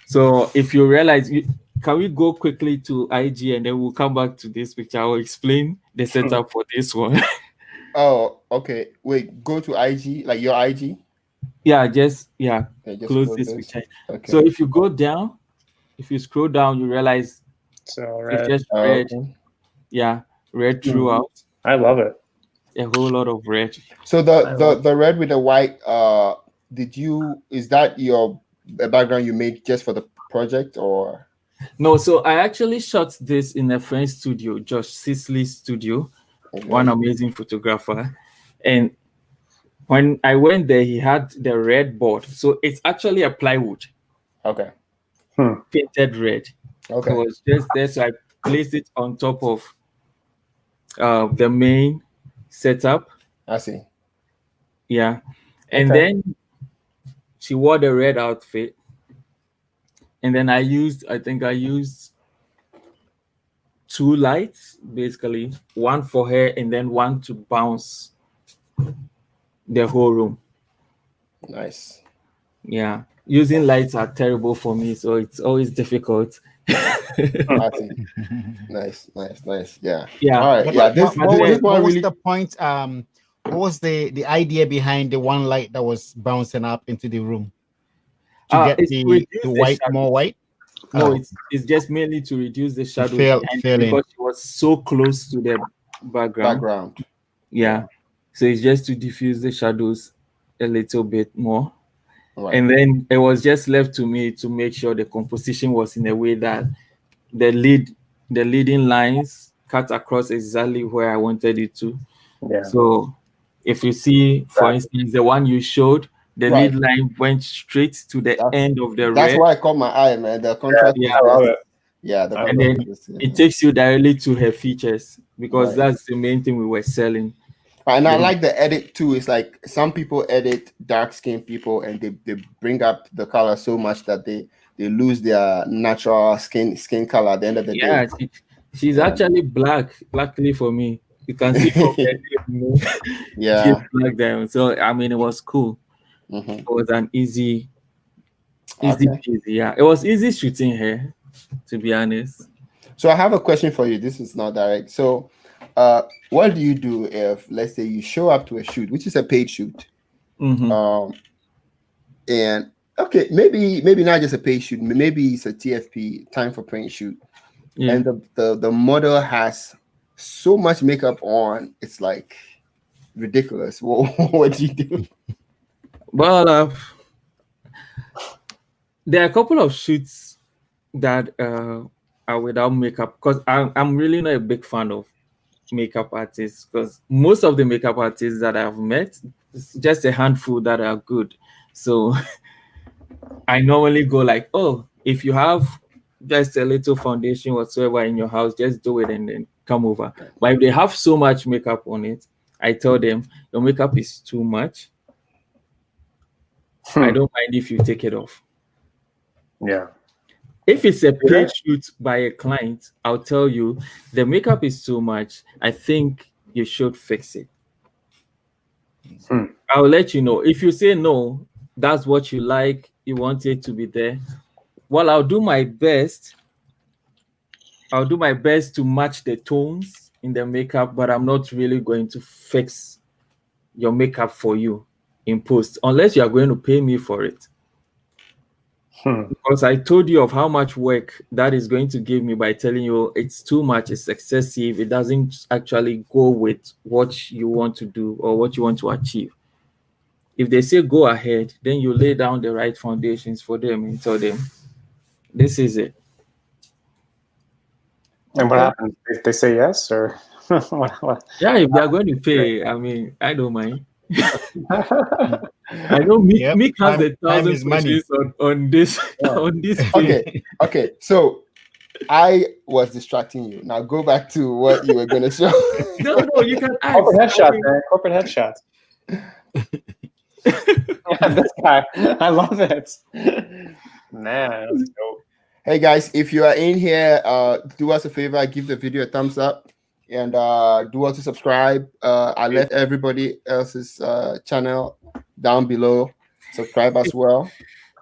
So if you realize, can we go quickly to IG and then we'll come back to this picture? I will explain the setup for this one. Oh, okay. Wait, go to IG, like your IG. Yeah, just close this picture. Okay. So if you go down, if you scroll down, you realize it's just red. Okay. Yeah, red throughout. I love it. A whole lot of red. So the red with the white, is that your background you made just for the project, or? No, so I actually shot this in a friend's studio, Josh Sisley's studio, one amazing photographer. And when I went there, he had the red board. So it's actually a plywood. Okay. Painted red. Okay. It was just there, so I placed it on top of the main setup. I see. Yeah. And then she wore the red outfit. And then I used 2 lights, basically, one for her and then one to bounce the whole room. Nice. Yeah. Using lights are terrible for me, so it's always difficult. Nice. Yeah. Yeah. All right. Yeah. What was the point? What was the idea behind the one light that was bouncing up into the room? To get the white more white? No, it's just mainly to reduce the shadow because it was so close to the background. Yeah. So it's just to diffuse the shadows a little bit more. Right. And then it was just left to me to make sure the composition was in a way that the leading lines cut across exactly where I wanted it to. Yeah. So if you see, for instance, the one you showed, the lead line went straight to the end of the red. That's why I caught my eye, man. The contrast. Yeah, I love it. Yeah, and then it takes you directly to her features because that's the main thing we were selling. And I like the edit too. It's like some people edit dark skinned people and they bring up the color so much that they lose their natural skin color at the end of the day. Yeah, she's actually black. Luckily for me, you can see from her name, she's black there. So I mean, it was cool. It was an easy peasy. Yeah, it was easy shooting her, to be honest. So I have a question for you. This is not direct. So what do you do if, let's say, you show up to a shoot, which is a paid shoot, and maybe not just a paid shoot, maybe it's a TFP, time for print shoot, and the model has so much makeup on, it's like ridiculous. What do you do? Well, there are a couple of shoots that are without makeup because I'm really not a big fan of makeup artists because most of the makeup artists that I've met, it's just a handful that are good. So I normally go like, oh, if you have just a little foundation whatsoever in your house, just do it and then come over. But if they have so much makeup on it, I tell them your makeup is too much. I don't mind if you take it off. Yeah. If it's a paid shoot by a client, I'll tell you the makeup is too much. I think you should fix it. I'll let you know. If you say no, that's what you like, you want it to be there. Well, I'll do my best. I'll do my best to match the tones in the makeup, but I'm not really going to fix your makeup for you in post unless you are going to pay me for it. Because I told you of how much work that is going to give me by telling you it's too much, it's excessive, it doesn't actually go with what you want to do or what you want to achieve. If they say go ahead, then you lay down the right foundations for them and tell them This is it. And what happens? They say yes or what? Yeah, if they're going to pay, I mean, I don't mind. I know Mick has time 1,000 is money. questions on this Yeah. on this page. Okay, okay. So I was distracting you. Now go back to what you were going to show. No, you can ask. Corporate I headshots, mean, man. Corporate headshots. Yeah, this guy. I love it. Man, let's go. Hey guys, if you are in here, do us a favor, give the video a thumbs up, and do also subscribe. I left everybody else's channel down below. Subscribe as well.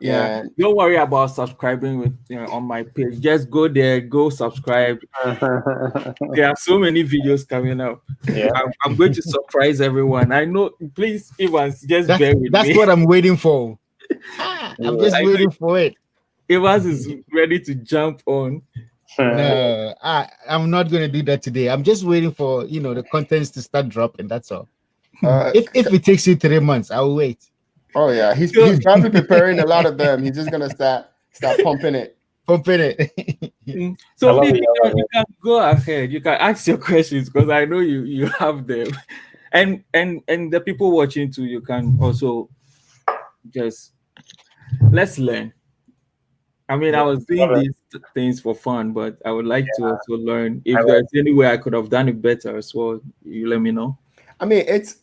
Yeah, And don't worry about subscribing with on my page. Just go there, go subscribe. There are so many videos coming up. Yeah. I'm going to surprise everyone. I know. Please, Evans, just bear with That's me. what I'm waiting for. I'm just waiting for it. Evans is ready to jump on. No, I'm not going to do that today. I'm just waiting for the contents to start dropping. That's all. If it takes you 3 months, I'll wait. oh yeah, he's probably preparing a lot of them. He's just gonna start pumping it. Pumping it. So Nick, you can go ahead. You can ask your questions because I know you have them, and the people watching too. You can also just let's learn. I mean, I was doing these things for fun, but I would like to also learn. If there's any way I could have done it better as well, you let me know. I mean, it's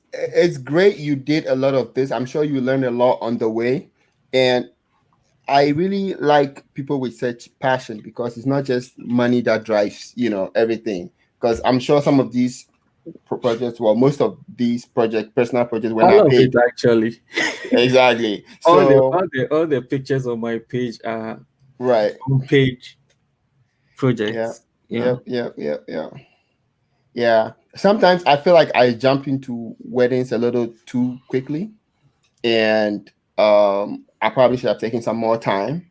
great you did a lot of this. I'm sure you learned a lot on the way, and I really like people with such passion because it's not just money that drives everything. Because I'm sure some of these projects, well, most of these personal projects, were not paid. Actually, exactly. So all the pictures on my page are right page projects. Yeah. Sometimes I feel like I jump into weddings a little too quickly, and I probably should have taken some more time.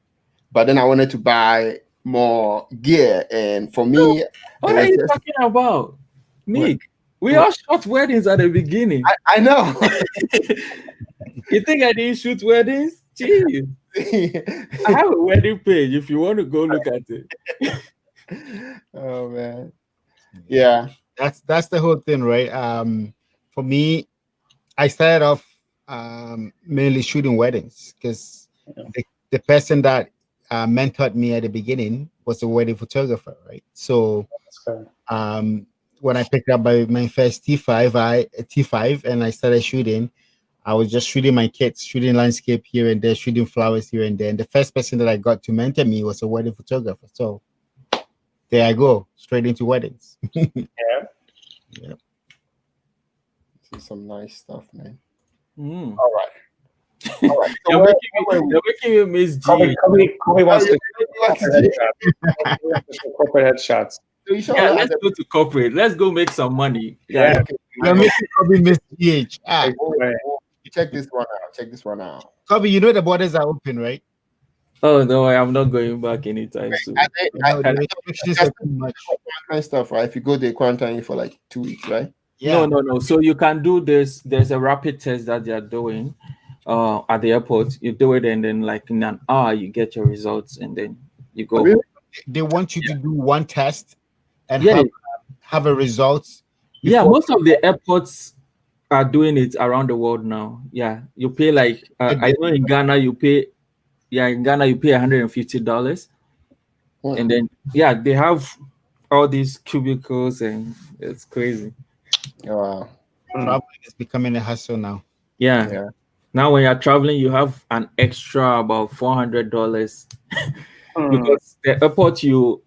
But then I wanted to buy more gear, and for me, what are you talking about, Nick? We all shot weddings at the beginning. I know. You think I didn't shoot weddings? Jeez. I have a wedding page if you want to go look at it. Oh man. Yeah. That's the whole thing, right? For me, I started off mainly shooting weddings because the person that mentored me at the beginning was a wedding photographer, right? So when I picked up my first T5 and I started shooting, I was just shooting my kids, shooting landscape here and there, shooting flowers here and there. And the first person that I got to mentor me was a wedding photographer. So there I go, straight into weddings. Yeah. This is some nice stuff, man. All right. So you're making me miss G. Kobby wants to corporate headshots. Yeah, let's go to corporate. Let's go make some money. Yeah. Okay. You're making Kobby miss GH. Check this one out. Kobby, you know the borders are open, right? Oh no, I'm not going back anytime soon. Stuff, right? If you go, they quarantine you for like 2 weeks, right? Yeah. No. So you can do this. There's a rapid test that they're doing at the airport. You do it, and then like in an hour, you get your results, and then you go. Really? They want you to do one test and have a result. Yeah, most of the airports are doing it around the world now. Yeah, you pay like I know in Ghana you pay. Yeah, in Ghana you pay $150, and then they have all these cubicles, and it's crazy. Wow. Traveling is becoming a hassle now. Yeah. Now when you're traveling, you have an extra about $400 because the airport you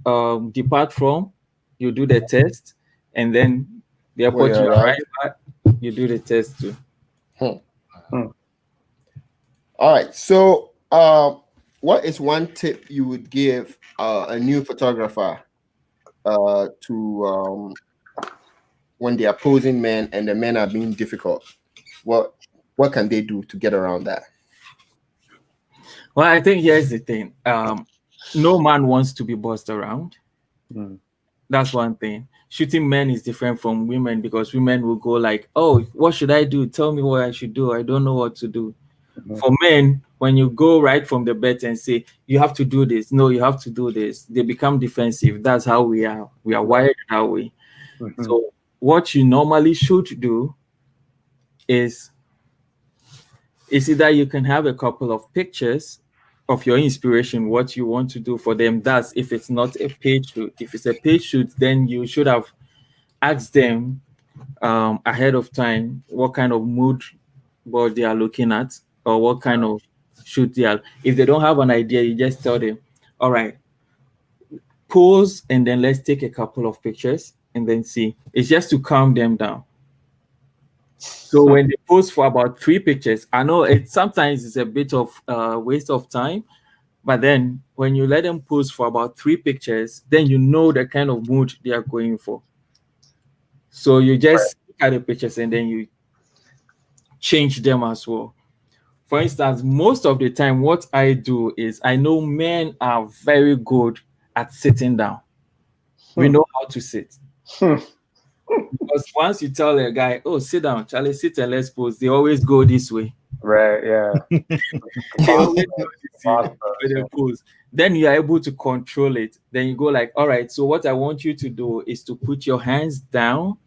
depart from, you do the test, and then the airport you arrive at, you do the test too. All right. So, what is one tip you would give a new photographer to when they are posing men and the men are being difficult? What can they do to get around that? Well, I think here's the thing. No man wants to be bossed around. That's one thing. Shooting men is different from women because women will go like, oh, what should I do? Tell me what I should do. I don't know what to do. For men, when you go right from the bet and say you have to do this, no, you have to do this, they become defensive. That's how we are. We are wired that way. So what you normally should do is either you can have a couple of pictures of your inspiration, what you want to do for them. That's if it's not a page shoot. If it's a page shoot, then you should have asked them ahead of time what kind of mood board they are looking at, or what kind of shoot they are. If they don't have an idea, you just tell them, all right, pause and then let's take a couple of pictures and then see. It's just to calm them down. So when they pose for about 3 pictures, I know sometimes it's a bit of waste of time, but then when you let them pose for about 3 pictures, then you know the kind of mood they are going for. So you just look at the pictures and then you change them as well. For instance, most of the time, what I do is I know men are very good at sitting down. We know how to sit. Because once you tell a guy, oh, sit down, Charlie, sit and let's pose, they always go this way. Right, yeah. They always go this way with the pose. Then you are able to control it. Then you go like, all right, so what I want you to do is to put your hands down,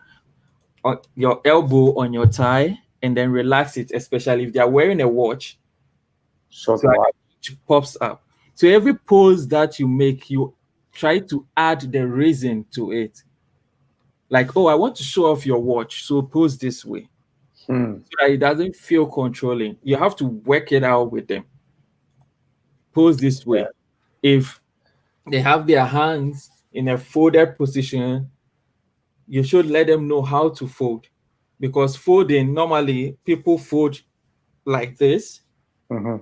on your elbow on your thigh, and then relax it, especially if they are wearing a watch. So it pops up. So every pose that you make, you try to add the reason to it. Like, oh, I want to show off your watch, so pose this way. So that it doesn't feel controlling. You have to work it out with them. Pose this way. If they have their hands in a folded position, you should let them know how to fold. Because folding, normally people fold like this.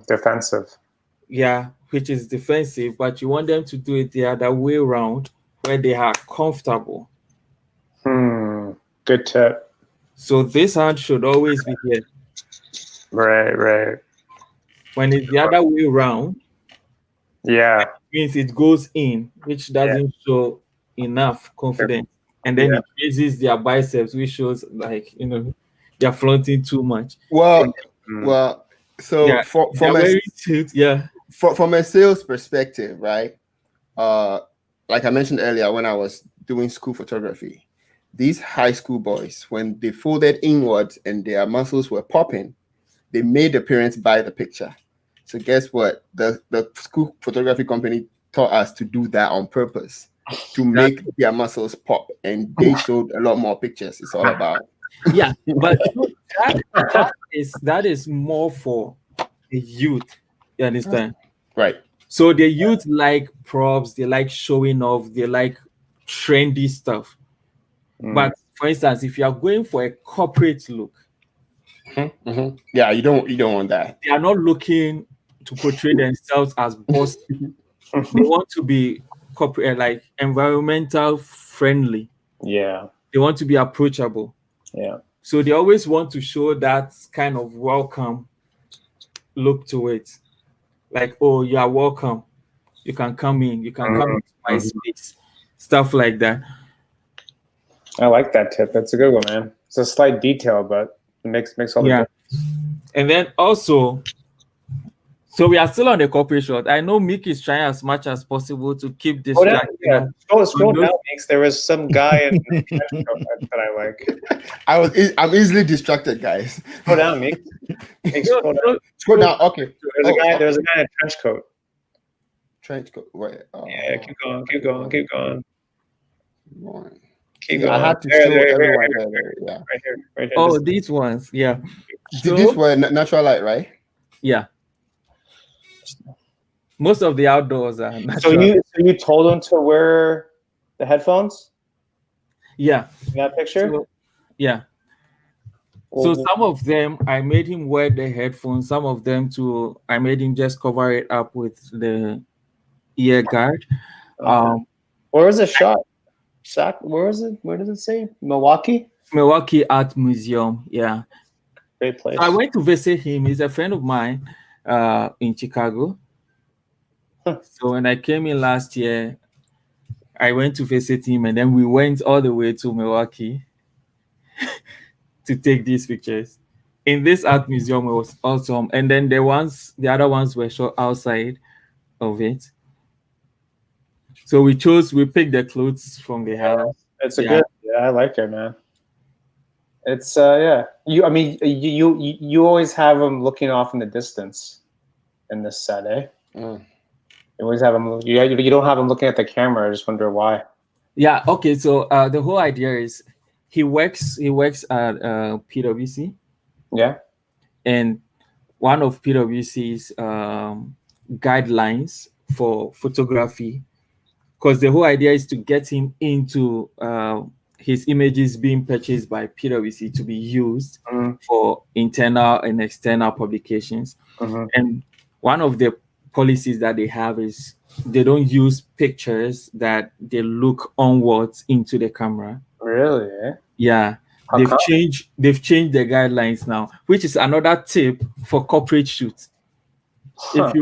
Defensive. Yeah, which is defensive, but you want them to do it the other way around, where they are comfortable. Good tip. So this hand should always be here. Right. When it's the other way around, yeah, it means it goes in, which doesn't show enough confidence. And then it raises their biceps, which shows like, they're flaunting too much. Well, so from a sales perspective, right? Like I mentioned earlier, when I was doing school photography, these high school boys, when they folded inwards and their muscles were popping, they made the parents buy the picture. So guess what? The school photography company taught us to do that on purpose, to make their muscles pop, and they showed a lot more pictures. It's all about. Yeah, but that is more for the youth. You understand? Right. So the youth like props, they like showing off, they like trendy stuff. But for instance, if you are going for a corporate look, yeah, you don't want that. They are not looking to portray themselves as boss. They want to be corporate, like environmental friendly. Yeah. They want to be approachable. Yeah. So they always want to show that kind of welcome look to it. Like, oh, you are welcome. You can come in. You can come into my space. Stuff like that. I like that tip. That's a good one, man. It's a slight detail, but it makes all the difference. And then also, so we are still on the corporate shot. I know Mick is trying as much as possible to keep this. Scroll down, Mick. There was some guy in the that I like. I'm easily distracted, guys. Scroll down, Mick. Scroll down. Okay. There's a guy in a trench coat. Trench coat. Wait. Yeah. Keep going. Keep going. I had to show everyone. Yeah. Right here. Oh, these ones. Yeah. So, these were natural light, right? Yeah. Most of the outdoors are natural. So you told them to wear the headphones? Yeah. In that picture? Yeah. So some of them, I made him wear the headphones. Some of them, I made him just cover it up with the ear guard. Where was the shot? Where was it? Where does it say? Milwaukee Art Museum. Yeah. Great place. So I went to visit him. He's a friend of mine in Chicago. So when I came in last year, I went to visit him, and then we went all the way to Milwaukee to take these pictures. in this art museum, it was awesome. And then the other ones were shot outside of it. So we picked the clothes from the house. It's a good. Yeah, I like it, man. It's yeah. I mean, you always have them looking off in the distance in this set, eh? Mm. You always have them. You don't have them looking at the camera. I just wonder why. Yeah. Okay. So the whole idea is he works at PwC. Yeah. And one of PwC's guidelines for photography, because the whole idea is to get him into his images being purchased by PwC to be used for internal and external publications. And one of the policies that they have is they don't use pictures that they look onwards into the camera. Really? Eh? Yeah. They've changed the guidelines now, which is another tip for corporate shoots. If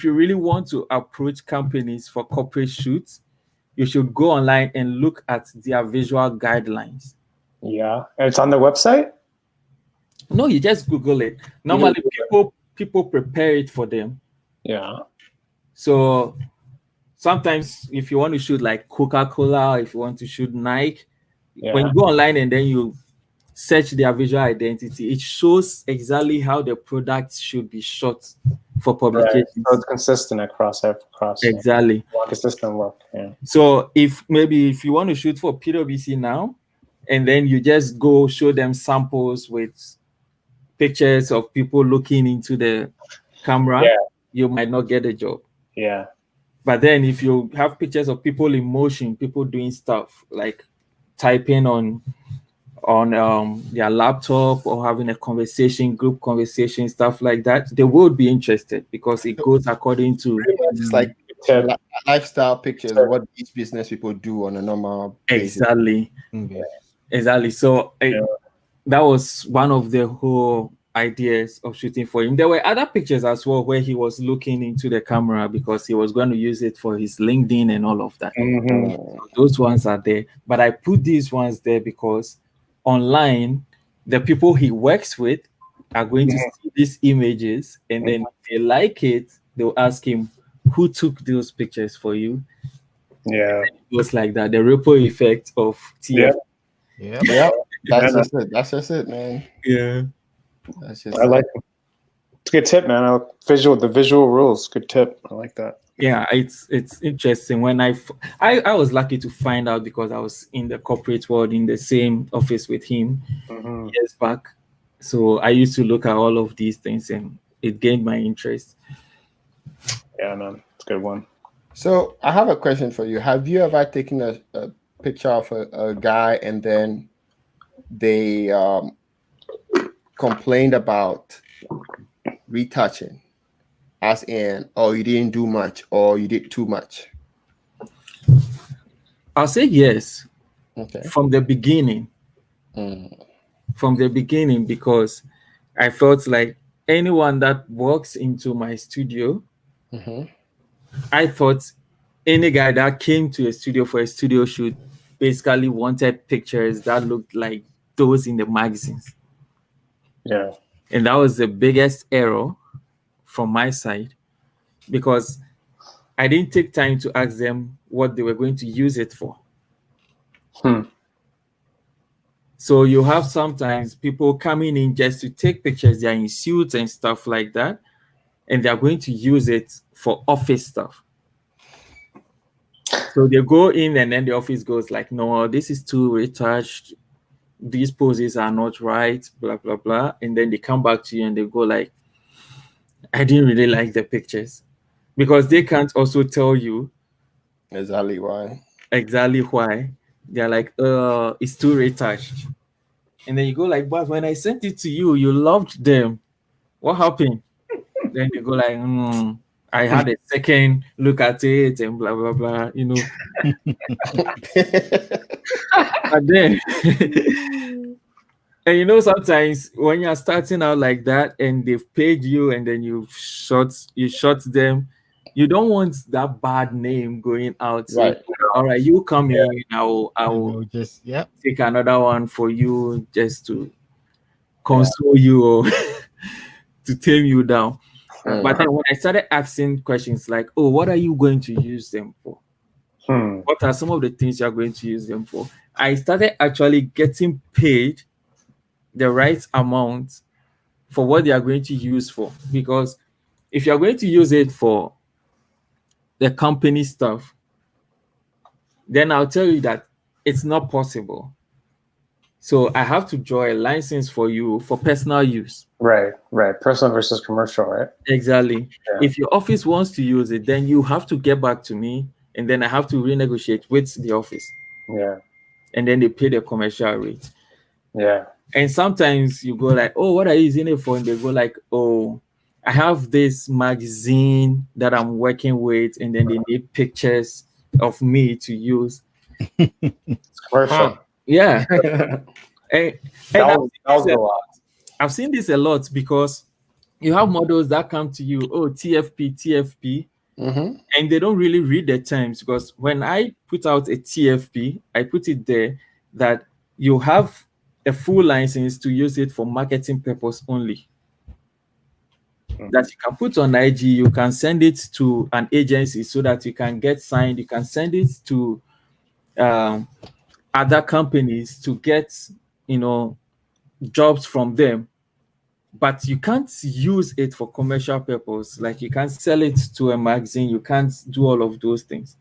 you really want to approach companies for corporate shoots, you should go online and look at their visual guidelines. Yeah. And it's on their website? No, you just Google it. Normally people prepare it for them. Yeah. So sometimes if you want to shoot like Coca-Cola, if you want to shoot Nike, when you go online and then you search their visual identity, it shows exactly how the products should be shot for publication. Right. So it's consistent across. Exactly. Consistent work. Yeah. So if you want to shoot for PwC now, and then you just go show them samples with pictures of people looking into the camera, you might not get a job. Yeah. But then if you have pictures of people in motion, people doing stuff like typing on their laptop or having a group conversation, stuff like that, they would be interested because it goes according to it's like lifestyle pictures of what these business people do on a normal basis. Exactly. Exactly. So that was one of the whole ideas of shooting for him. There were other pictures as well where he was looking into the camera because he was going to use it for his LinkedIn and all of that. Those ones are there, but I put these ones there because online, the people he works with are going to see these images, and then if they like it, they'll ask him, who took those pictures for you? Yeah. It was like that, the ripple effect of TF. Yeah. That's just it, man. Yeah. I like it. It's a good tip, man. The visual rules. Good tip. I like that. Yeah, it's interesting. When I was lucky to find out because I was in the corporate world in the same office with him years back. So I used to look at all of these things and it gained my interest. Yeah, man. It's a good one. So I have a question for you. Have you ever taken a picture of a guy and then they complained about retouching? As in, oh, you didn't do much or you did too much? I'll say yes. Okay. From the beginning. From the beginning, because I felt like anyone that walks into my studio, I thought any guy that came to a studio for a studio shoot basically wanted pictures that looked like those in the magazines. Yeah. And that was the biggest error from my side, because I didn't take time to ask them what they were going to use it for. So you have sometimes people coming in just to take pictures. They're in suits and stuff like that, and they're going to use it for office stuff. So they go in and then the office goes like, no, this is too retouched. These poses are not right, blah, blah, blah. And then they come back to you and they go like, I didn't really like the pictures, because they can't also tell you exactly why. They're like, it's too retouched. And then you go like, but when I sent it to you, you loved them. What happened? Then you go like, I had a second look at it and blah, blah, blah, you know. But then, and you know, sometimes when you're starting out like that and they've paid you and then you shot them, you don't want that bad name going out. So, right. All right, you come in, I will just take another one for you just to console you or to tame you down. Mm. But then when I started asking questions like, oh, what are you going to use them for? What are some of the things you're going to use them for? I started actually getting paid the right amount for what they are going to use for. Because if you're going to use it for the company stuff, then I'll tell you that it's not possible. So I have to draw a license for you for personal use. Right. Personal versus commercial, right? Exactly. Yeah. If your office wants to use it, then you have to get back to me, and then I have to renegotiate with the office. Yeah. And then they pay the commercial rate. Yeah. And sometimes you go like, oh, what are you using it for? And they go like, oh, I have this magazine that I'm working with, and then they need pictures of me to use. It's commercial. Yeah. and I've seen this a lot because you have models that come to you, oh, TFP, and they don't really read the terms, because when I put out a TFP, I put it there that you have a full license to use it for marketing purpose only. That you can put on IG, you can send it to an agency so that you can get signed, you can send it to other companies to get, jobs from them. But you can't use it for commercial purpose. Like you can't sell it to a magazine, you can't do all of those things.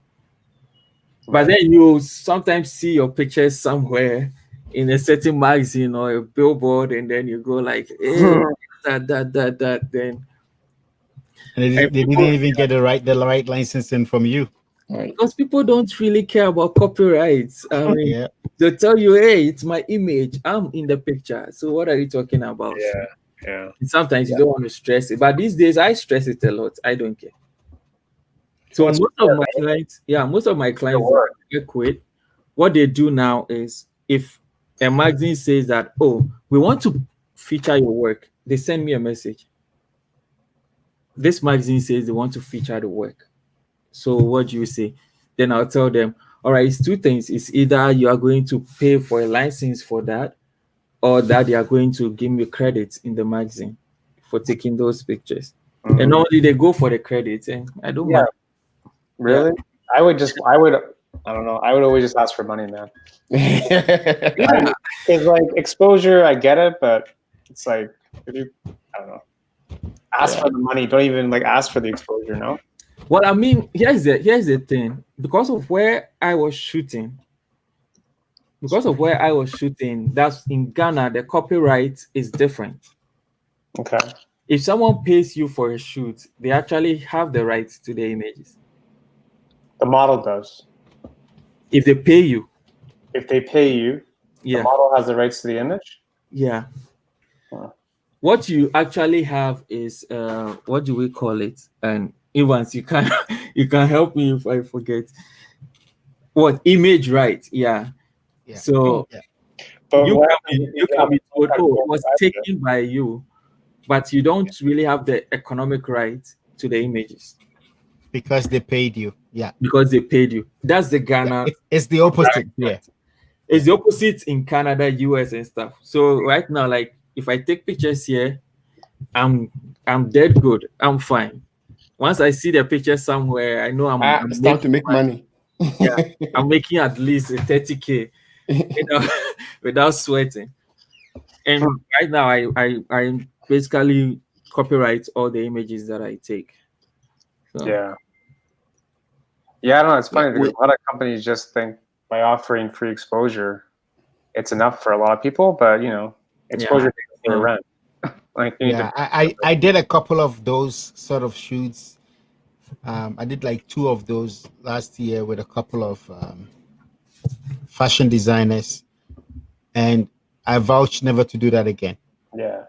But then you sometimes see your pictures somewhere in a certain magazine or a billboard, and then you go like, hey, that. Then and they didn't even get the right licensing from you. Because people don't really care about copyrights. I mean, they'll tell you, hey, it's my image, I'm in the picture. So what are you talking about? Yeah. And sometimes you don't want to stress it. But these days I stress it a lot. I don't care. So most of my clients that I work with, what they do now is if a magazine says that, oh, we want to feature your work, they send me a message. This magazine says they want to feature the work. So what do you say? Then I'll tell them, all right, it's two things. It's either you are going to pay for a license for that, or that they are going to give me credit in the magazine for taking those pictures. And normally they go for the credit, and I don't mind. Really? Yeah. I would always just ask for money, man. It's like exposure, I get it, but it's like, if you, I don't know, ask for the money, don't even like ask for the exposure, no? Well, I mean, here's the thing. Because of where I was shooting, that's in Ghana, the copyright is different. Okay. If someone pays you for a shoot, they actually have the rights to the images. The model does. If they pay you. The model has the rights to the image? Yeah. What you actually have is, what do we call it? And Evans, you can help me if I forget. What? Image right? Yeah. So But you can be told, oh, it was taken by you, but you don't really have the economic right to the images. Because they paid you. Yeah. Because they paid you. That's the Ghana. It's the opposite. Yeah. It's the opposite in Canada, US, and stuff. So right now, like if I take pictures here, I'm dead good. I'm fine. Once I see the picture somewhere, I know I'm it's time to make money. Yeah, I'm making at least 30K without sweating. And right now, I basically copyright all the images that I take. So. Yeah, I don't know. It's funny because a lot of companies just think by offering free exposure, it's enough for a lot of people. But exposure takes for rent. Like I did a couple of those sort of shoots. I did like 2 of those last year with a couple of fashion designers, and I vouch never to do that again. Yeah.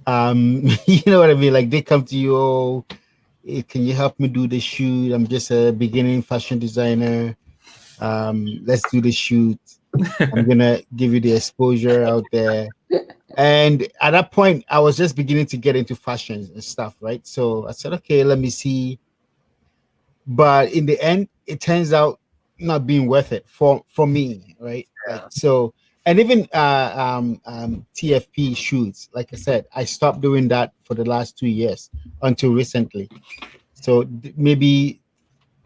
You know what I mean? Like they come to you, oh, can you help me do the shoot? I'm just a beginning fashion designer. Let's do the shoot. I'm gonna give you the exposure out there. And at that point, I was just beginning to get into fashion and stuff, right? So I said, okay, let me see. But in the end, it turns out not being worth it for me, right? Yeah. So and even TFP shoots. Like I said, I stopped doing that for the last 2 years until recently. So maybe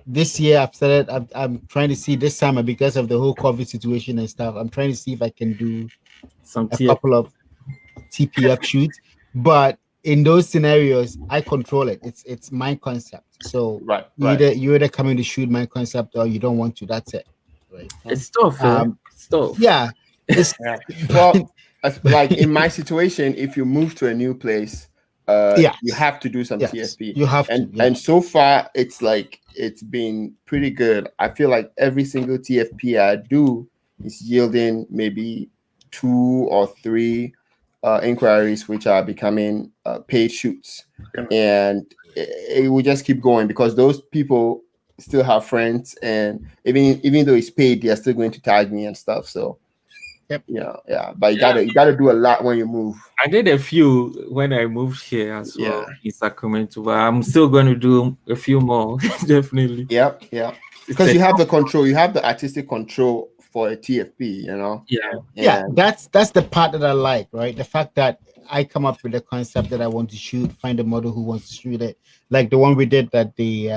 this year I've started. I'm trying to see this summer because of the whole COVID situation and stuff. I'm trying to see if I can do Some a couple of TPF shoots, but in those scenarios, I control it. It's my concept. So Right. you either come in to shoot my concept or you don't want to. That's it. Right. It's tough. It's tough. Yeah. It's Well, like in my situation, if you move to a new place, you have to do some TFP. You have to. Yeah. And so far, it's like it's been pretty good. I feel like every single TFP I do is yielding maybe 2 or 3 inquiries, which are becoming paid shoots, and it will just keep going because those people still have friends, and even though it's paid, they are still going to tag me and stuff. So. Yep. Yeah. But you gotta do a lot when you move. I did a few when I moved here as well in Sacramento, but I'm still going to do a few more, definitely. Yep. Because you have the control, you have the artistic control for a TFP, you know. Yeah. That's the part that I like, right? The fact that I come up with a concept that I want to shoot, find a model who wants to shoot it, like the one we did at the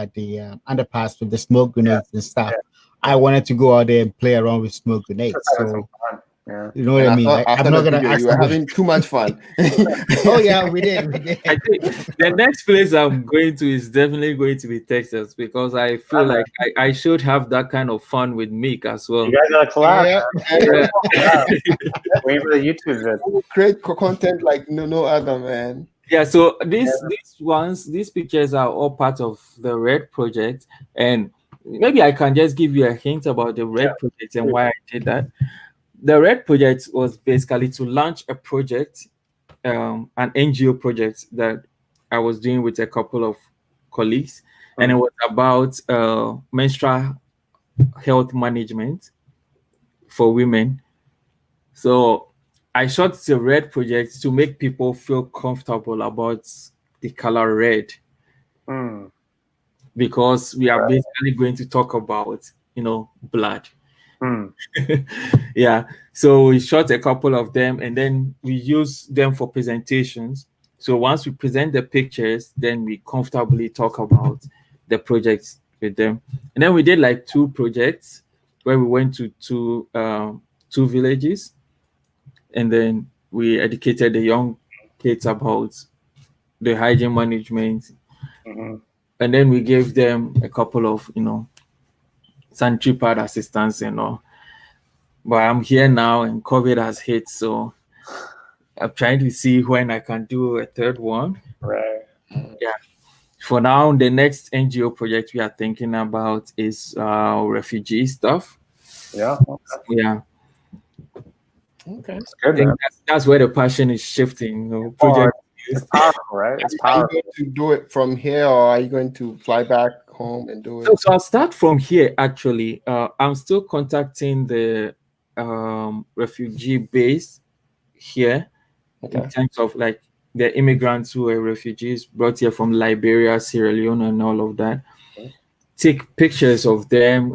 underpass with the smoke grenades and stuff. I wanted to go out there and play around with smoke grenades. So. You know what I mean? I'm not gonna. You were having too much fun. Oh yeah, we did. I think the next place I'm going to is definitely going to be Texas because I feel like I should have that kind of fun with Mick as well. You guys got a collab. Wait for the YouTube vid. Create content like no other, man. Yeah. So these pictures are all part of the Red project, and maybe I can just give you a hint about the Red project and why I did that. The Red project was basically to launch a project, an NGO project that I was doing with a couple of colleagues, and it was about menstrual health management for women. So I shot the Red project to make people feel comfortable about the color red, because we are basically going to talk about, blood. Yeah, so we shot a couple of them and then we use them for presentations. So once we present the pictures, then we comfortably talk about the projects with them. And then we did like 2 projects where we went to 2 villages, and then we educated the young kids about the hygiene management. And then we gave them a couple of sanitary pad assistance and all. But I'm here now and COVID has hit, so I'm trying to see when I can do a 3rd one. Right. Yeah. For now, the next NGO project we are thinking about is refugee stuff. Yeah. Yeah. Okay. That's good, I think man. that's where the passion is shifting. It's powerful, right? It's powerful. Are you going to do it from here, or are you going to fly back home and do it? So I'll start from here, actually. I'm still contacting the refugee base here in terms of like the immigrants who are refugees brought here from Liberia, Sierra Leone, and all of that. Take pictures of them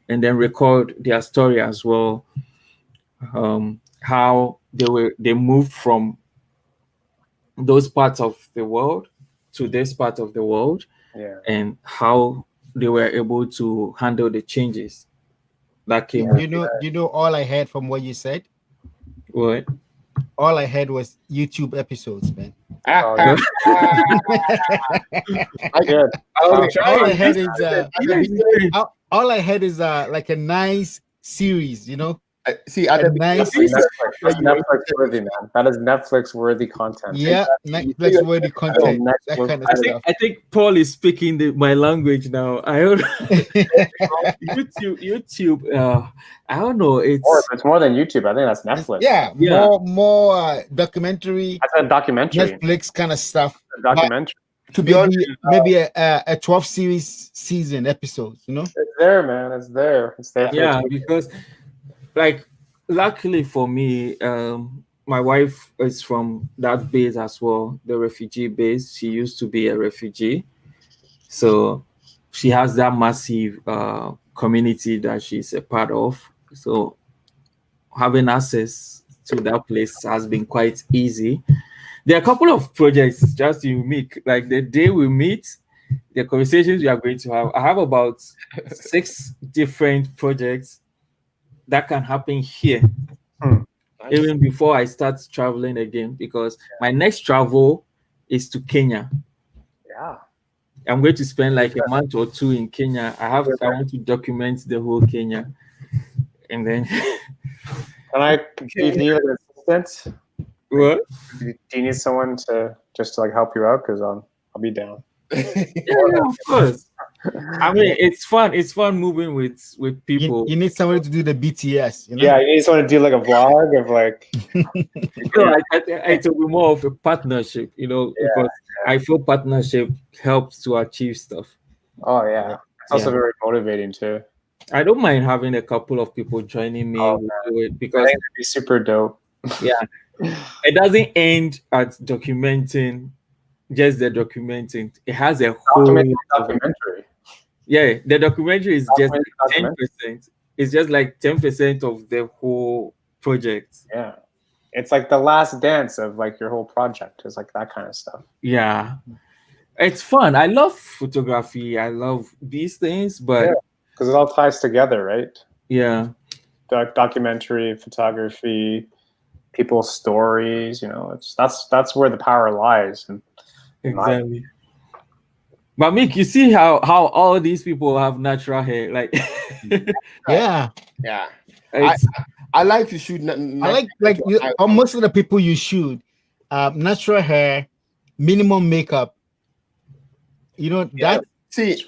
and then record their story as well. How they moved from those parts of the world to this part of the world, and how they were able to handle the changes that came. You know all I heard from what you said? What? All I heard was YouTube episodes, man. All I heard is like a nice series, See, Netflix worthy, man. That is Netflix worthy content. Yeah, Netflix worthy content. That kind of stuff. I think Paul is speaking my language now. I don't YouTube. I don't know. It's more than YouTube. I think that's Netflix. Yeah. More documentary. That's a documentary. Netflix kind of stuff. A documentary. To be honest, maybe a 12 series season episodes. It's there, man. It's there. It's there. Yeah, because. Like, luckily for me, my wife is from that base as well, the refugee base. She used to be a refugee. So she has that massive community that she's a part of. So having access to that place has been quite easy. There are a couple of projects just unique. Like the day we meet, the conversations we are going to have. I have about 6 different projects that can happen here, even before I start traveling again. Because my next travel is to Kenya. Yeah. I'm going to spend like a month or 2 in Kenya. I want to document the whole Kenya, and then. Can I give you an assistant? What? Do you need someone to just to like help you out? Because I'll be down. Yeah, of course. I mean, it's fun. It's fun moving with people. You need somebody to do the BTS. You know? Yeah, you need someone to do like a vlog of like. It will be more of a partnership, because I feel partnership helps to achieve stuff. Oh yeah, it's also very motivating too. I don't mind having a couple of people joining me because I think it'd be super dope. Yeah, it doesn't end at documenting. Just the documenting. It has a whole documentary. Yeah, the documentary is just 10%. It's just like 10% of the whole project. Yeah, it's like the last dance of like your whole project. It's like that kind of stuff. Yeah, it's fun. I love photography. I love these things, but because it all ties together, right? Yeah, documentary, photography, people's stories. That's where the power lies. And exactly. But Mick, you see how all these people have natural hair, like yeah. I like to shoot. Most of the people you shoot, natural hair, minimal makeup. That. See,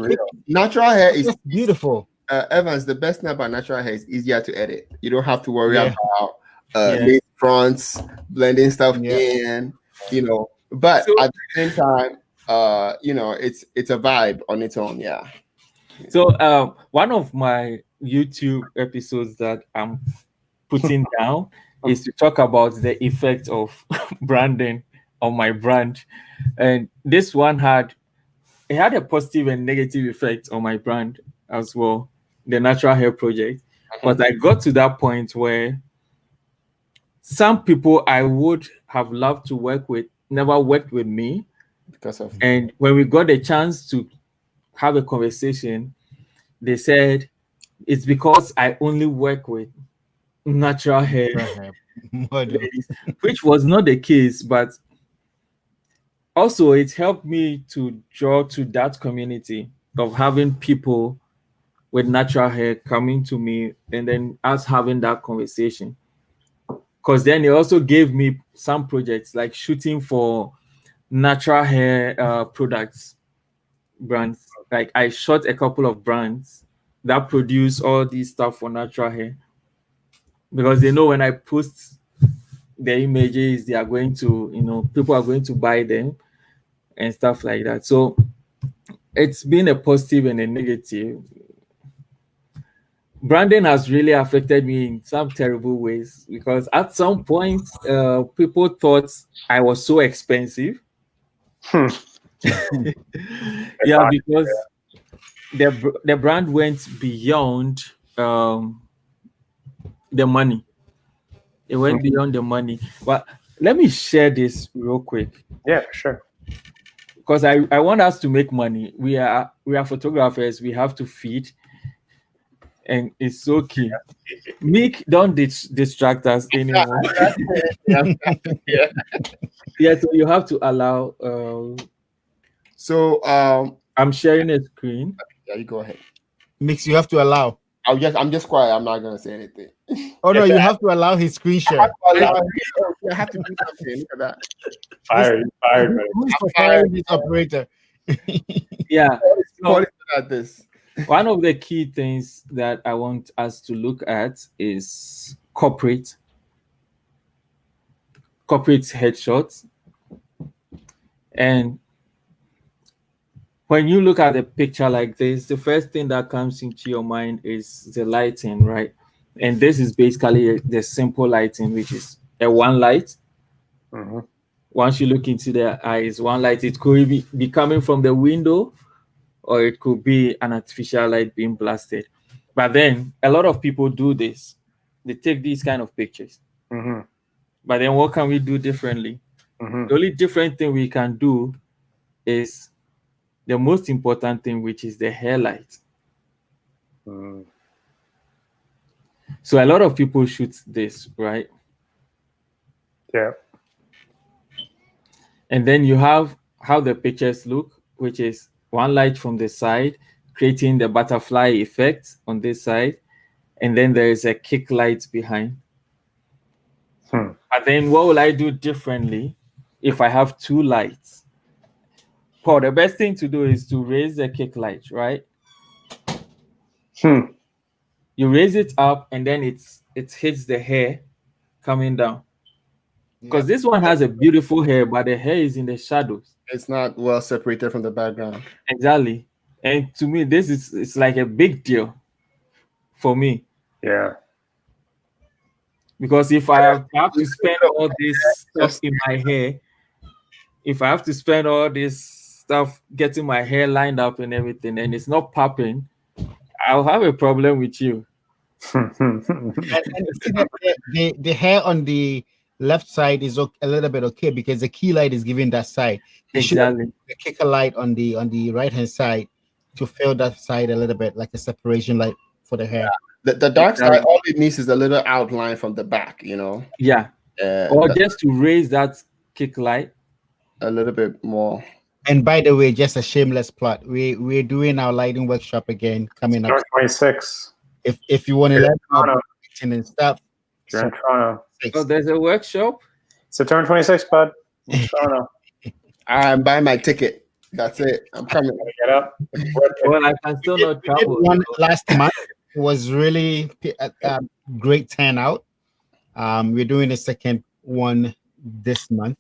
natural hair is beautiful. Evans, the best thing about natural hair is easier to edit. You don't have to worry about lace fronts, blending stuff in. But at the same time, it's a vibe on its own. Yeah. So one of my YouTube episodes that I'm putting down is to talk about the effect of branding on my brand, and this one had a positive and negative effect on my brand as well, the Natural Hair Project. But I got to that point where some people I would have loved to work with never worked with me. And when we got a chance to have a conversation, they said it's because I only work with natural hair ladies, which was not the case, but also it helped me to draw to that community of having people with natural hair coming to me and then us having that conversation. Because then it also gave me some projects like shooting for natural hair products brands. Like I shot a couple of brands that produce all these stuff for natural hair, because they know when I post the images, they are going to, people are going to buy them and stuff like that. So it's been a positive and a negative. Branding has really affected me in some terrible ways, because at some point people thought I was so expensive. Yeah, because the brand went beyond the money. It went beyond the money. But let me share this real quick. Yeah, sure. Because I want us to make money. We are photographers. We have to feed, and it's so key. Mick, don't distract us anymore. Yeah. So you have to allow. I'm sharing a screen. Yeah, you go ahead. Mix, you have to allow. I'm just quiet. I'm not gonna say anything. Oh no, you have to allow his screen share. I have to do something. Look at that. Fired. Who's firing this operator? Yeah. So, at this. One of the key things that I want us to look at is corporate headshots. And when you look at a picture like this, the first thing that comes into your mind is the lighting, right? And this is basically the simple lighting, which is a one light. Once you look into the eyes, one light, it could be coming from the window, or it could be an artificial light being blasted. But then a lot of people do this. they take these kind of pictures. Mm-hmm. But then what can we do differently? Mm-hmm. The only different thing we can do is the most important thing, which is the hair light. Mm. So a lot of people shoot this, right? Yeah. And then you have how the pictures look, which is one light from the side, creating the butterfly effect on this side. And then there is a kick light behind. Hmm. And then what will I do differently if I have two lights? Paul, the best thing to do is to raise the kick light, right? Hmm. You raise it up and then it hits the hair coming down. Because this one has a beautiful hair, but the hair is in the shadows. It's not well separated from the background. Exactly. And to me, it's like a big deal for me. Yeah. Because if I have to spend all this stuff in my hair, if I have to spend all this stuff getting my hair lined up and everything, and it's not popping, I'll have a problem with you. And you see that the hair on the left side is a little bit okay because the key light is giving that side. You should have Exactly. the kicker light on the right hand side to fill that side a little bit, like a separation light for the hair. The dark side, all it needs is a little outline from the back, you know. Yeah. Or just to raise that kick light a little bit more. And by the way, just a shameless plug, we're doing our lighting workshop again coming up. 26. If you want to let and stuff. You're in Toronto. Oh, there's a workshop? September 26th, bud. In Toronto. I'm buying my ticket. That's it. I'm coming. Get up. Well, I can still not travel. One last month was really a great turnout. We're doing the second one this month.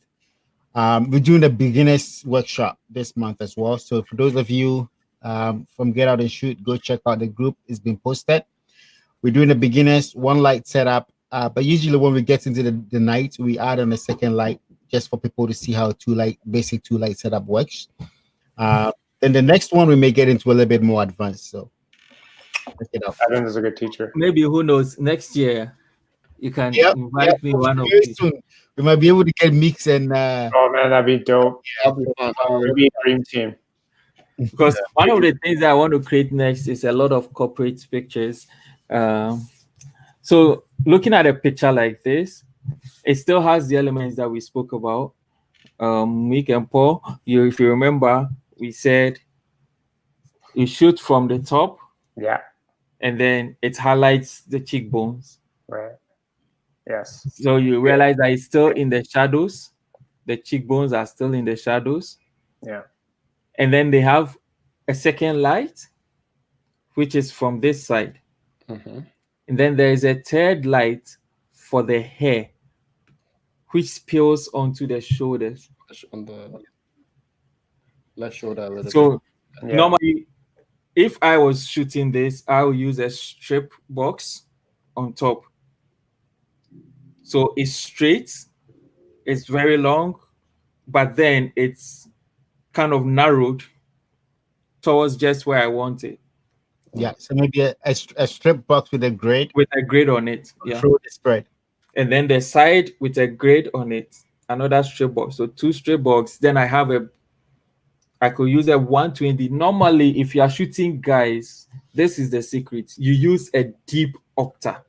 We're doing the beginners workshop this month as well. So for those of you from Get Out and Shoot, go check out the group. It's been posted. We're doing the beginners one light setup, but usually when we get into the night, we add on a second light just for people to see how basic two light setup works. Then the next one we may get into a little bit more advanced. So check it out. Evan is a good teacher. Maybe, who knows, next year you can invite me one of these. We might be able to get mix and oh man, that'd be dope. That'd be fun. It'd be a dream team. Because one of the things that I want to create next is a lot of corporate pictures. So looking at a picture like this, it still has the elements that we spoke about. Mick and Paul, if you remember, we said you shoot from the top. Yeah. And then it highlights the cheekbones. Right. Yes. So you realize that it's still in the shadows. The cheekbones are still in the shadows. Yeah. And then they have a second light, which is from this side. Mm-hmm. And then there is a third light for the hair, which spills onto the shoulders. On the left shoulder a little So bit. normally, if I was shooting this, I will use a strip box on top. So it's straight, it's very long, but then it's kind of narrowed towards just where I want it. Yeah, so maybe a strip box with a grid. With a grid on it. Yeah. Through the spread. And then the side with a grid on it. Another strip box. So two strip box. Then I could use a 120. Normally, if you are shooting guys, this is the secret. You use a deep octa.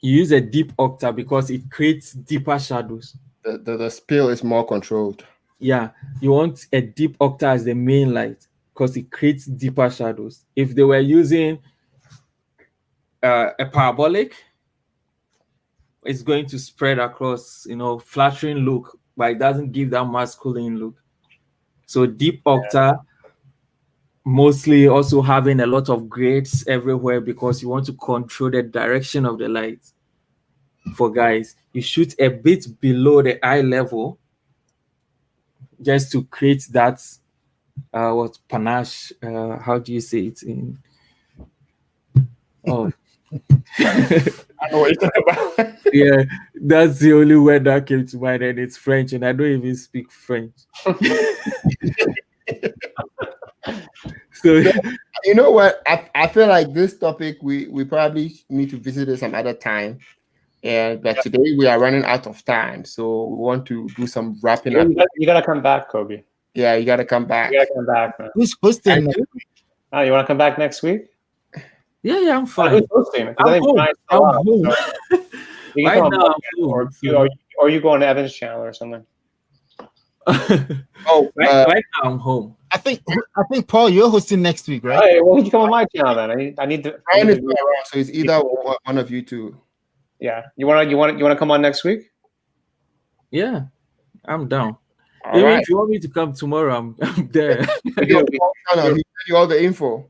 You use a deep octa because it creates deeper shadows. The spill is more controlled. Yeah, you want a deep octa as the main light because it creates deeper shadows. If they were using a parabolic, it's going to spread across, flattering look, but it doesn't give that masculine look. So deep octa, mostly also having a lot of grades everywhere because you want to control the direction of the light. For guys, you shoot a bit below the eye level just to create that panache. How do you say it in? Oh, I know what you're talking about. yeah, that's the only word that came to mind, and it's French, and I don't even speak French. So You know what? I feel like this topic we probably need to visit it some other time. And but today we are running out of time, so we want to do some wrapping up. You gotta come back, Kobby. Yeah, you gotta come back. You gotta come back, man. Who's hosting? Oh, you want to come back next week? Yeah, I'm Oh, fine. who's hosting? 'Cause I I'm think home. Brian's I'm still out, home. so you can Right come now, on I'm home. or you go on Evan's channel or something. Oh, right now I'm home. I think Paul, you're hosting next week, right? Hey, well, you can come on my channel then. I need to. Brian is not around, so it's either one of you two. Yeah, you wanna come on next week? Yeah, I'm down. All Even right. if you want me to come tomorrow, I'm there. It'll be on Paul's channel. He'll send you all the info.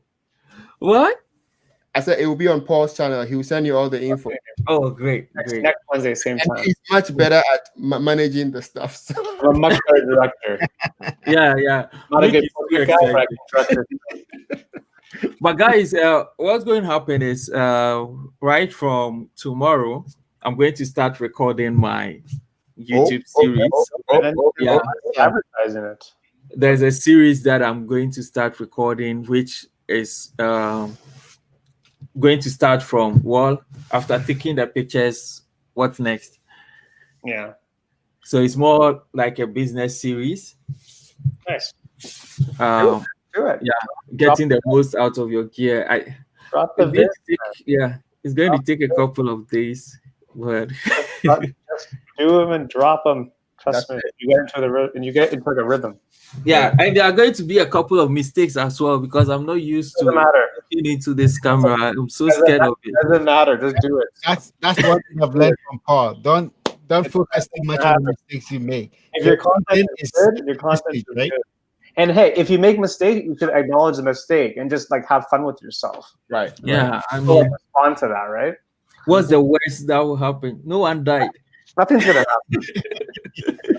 What? I said it will be on Paul's channel. He will send you all the info. Oh, great. Next Wednesday, same And time. he's much better at managing the stuff. So. I'm a much better director. Yeah. Not a Nick good is too guy, but I excited. can direct it. But guys, what's going to happen is right from tomorrow, I'm going to start recording my YouTube series. Yeah. Advertising it. There's a series that I'm going to start recording, which is going to start from after taking the pictures, what's next? Yeah. So it's more like a business series. Nice. Do it. Yeah, getting the most out of your gear. Drop the vid. It's going to take a couple of days, but just do them and drop them. Trust me, you get into the rhythm. Yeah, and there are going to be a couple of mistakes as well because I'm not used to looking into this camera. I'm so scared of it. Doesn't matter. Just do it. That's one thing I've learned from Paul. Don't focus too much on the mistakes you make. If your content is good, your content is right? good. And hey, if you make mistakes, you should acknowledge the mistake and just like have fun with yourself. Right. Yeah, I So mean, respond to that, right? what's the worst that will happen? No one died. Nothing's gonna happen.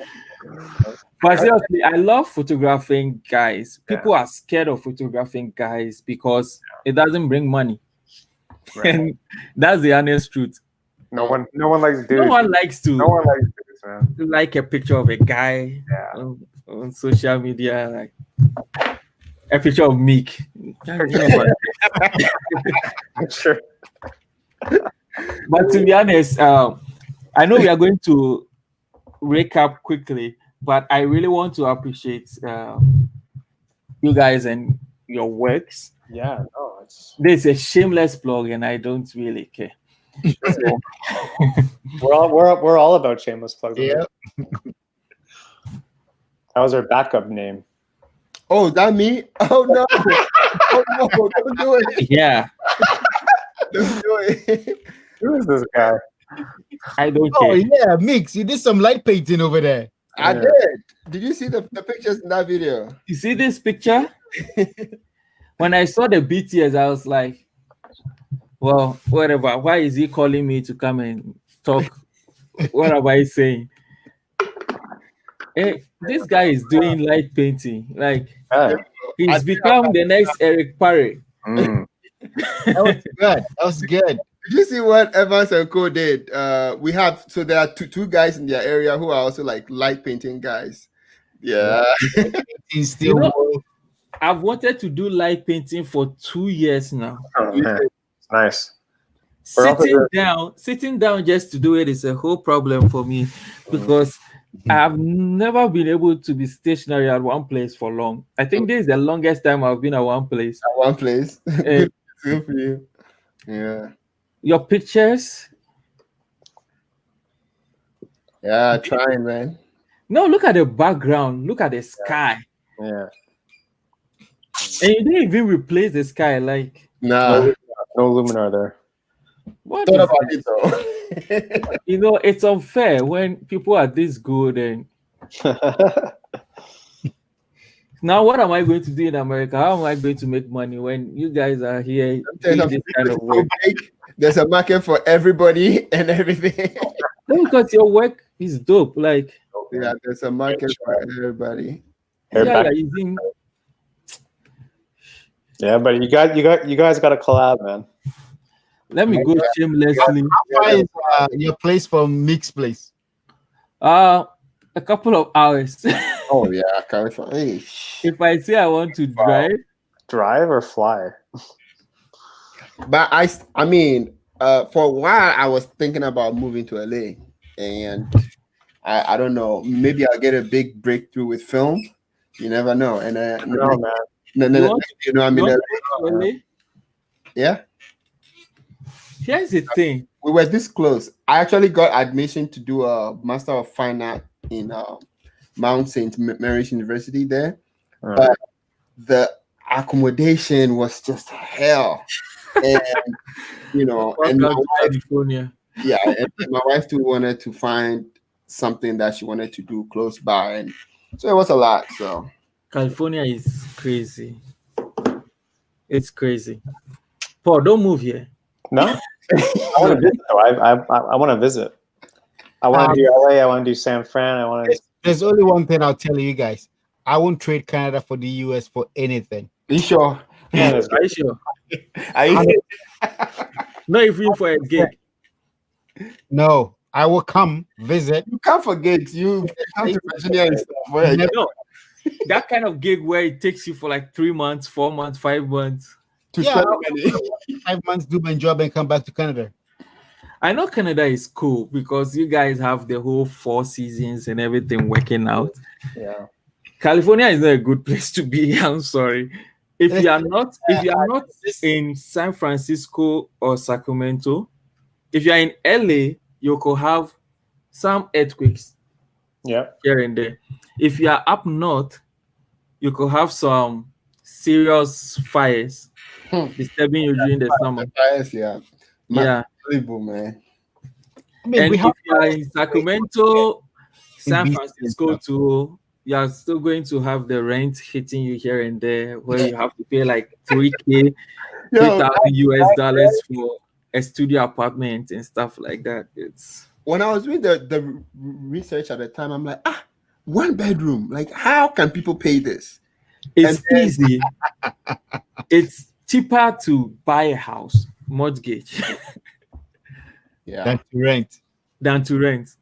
But seriously, I love photographing guys. People are scared of photographing guys because it doesn't bring money. Right. And that's the honest truth. No one likes dudes. No one likes to No one likes dudes, man. like a picture of a guy Yeah. on social media, like a picture of Meek. Sure. But to be honest, I know we are going to recap quickly, but I really want to appreciate you guys and your works. Yeah, no, it's This is a shameless plug, and I don't really care. So, we're all about shameless plugs. Yeah. That was our backup name. Oh, that me? Oh no! Oh no! Don't do it! yeah, Don't do it! Who is this guy? I don't Oh care. yeah, Mix, you did some light painting over there. I Yeah. did. Did you see the pictures in that video? You see this picture? When I saw the BTS, I was like, well, whatever. Why is he calling me to come and talk? What am I saying? Hey, this guy is doing light painting. Like, Hey. he's become the next Eric Parry. Mm. That was good. That was good. Did you see what Evans and Co did? We have there are two guys in their area who are also like light painting guys. Yeah. He's still You know, I've wanted to do light painting for 2 years now. Oh, man. Nice. We're also Sitting down just to do it is a whole problem for me because I've never been able to be stationary at one place for long. I think this is the longest time I've been at one place. At one place. Eh, Good for you. Yeah. your pictures. Yeah, trying, man. No, look at the background. Look at the sky. Yeah. And you didn't even replace the sky. Like, Nah. No Luminar there. what Thought is about this? it though. You know, it's unfair when people are this good. And now, what am I going to do in America? How am I going to make money when you guys are here doing this kind of work? There's a market for everybody and everything. No, because your work is dope. Like, Yeah, there's a market for everybody. Here, yeah, back- you're using. Yeah, but you guys got to collab, man. Let me go shamelessly. How far is your place from Mix place? A couple of hours. Oh yeah, California. If I say I want to drive, drive or fly? But I mean, for a while I was thinking about moving to LA, and I don't know. Maybe I'll get a big breakthrough with film. You never know. And No, man. you know, I mean, yeah. Here's the thing. We were this close. I actually got admission to do a Master of Fine Art in Mount St. Mary's University there, but the accommodation was just hell. And you know, and my wife, California. yeah, and my wife too wanted to find something that she wanted to do close by, and so it was a lot. So California is crazy. It's crazy. Paul, don't move here. No, I want to visit. I want to visit. I want to do LA. I want to do San Fran. I want to. There's only one thing I'll tell you guys. I won't trade Canada for the US for anything. Are you sure? Yeah, are you sure? Are you? No, if you for a gig. No, I will come visit. You can't forget. You come to Virginia and stuff. No, that kind of gig where it takes you for like 3 months, 4 months, 5 months. To spend money. 5 months, do my job, and come back to Canada. I know Canada is cool because you guys have the whole 4 seasons and everything working out. Yeah. California is not a good place to be. I'm sorry. If you are not in San Francisco or Sacramento, if you are in LA, you could have some earthquakes. Yeah. Here and there. If you are up north, you could have some serious fires disturbing you during the summer. Fires, yeah. Yeah. Unbelievable, man. I mean, And we if have you are in Sacramento, San Francisco too, you are still going to have the rent hitting you here and there, where you have to pay like $3,000, $3,000 for a studio apartment and stuff like that. It's when I was doing the research at the time, I'm like, 1 bedroom. Like, how can people pay this? It's easy. It's cheaper to buy a house, mortgage, Yeah, than to rent.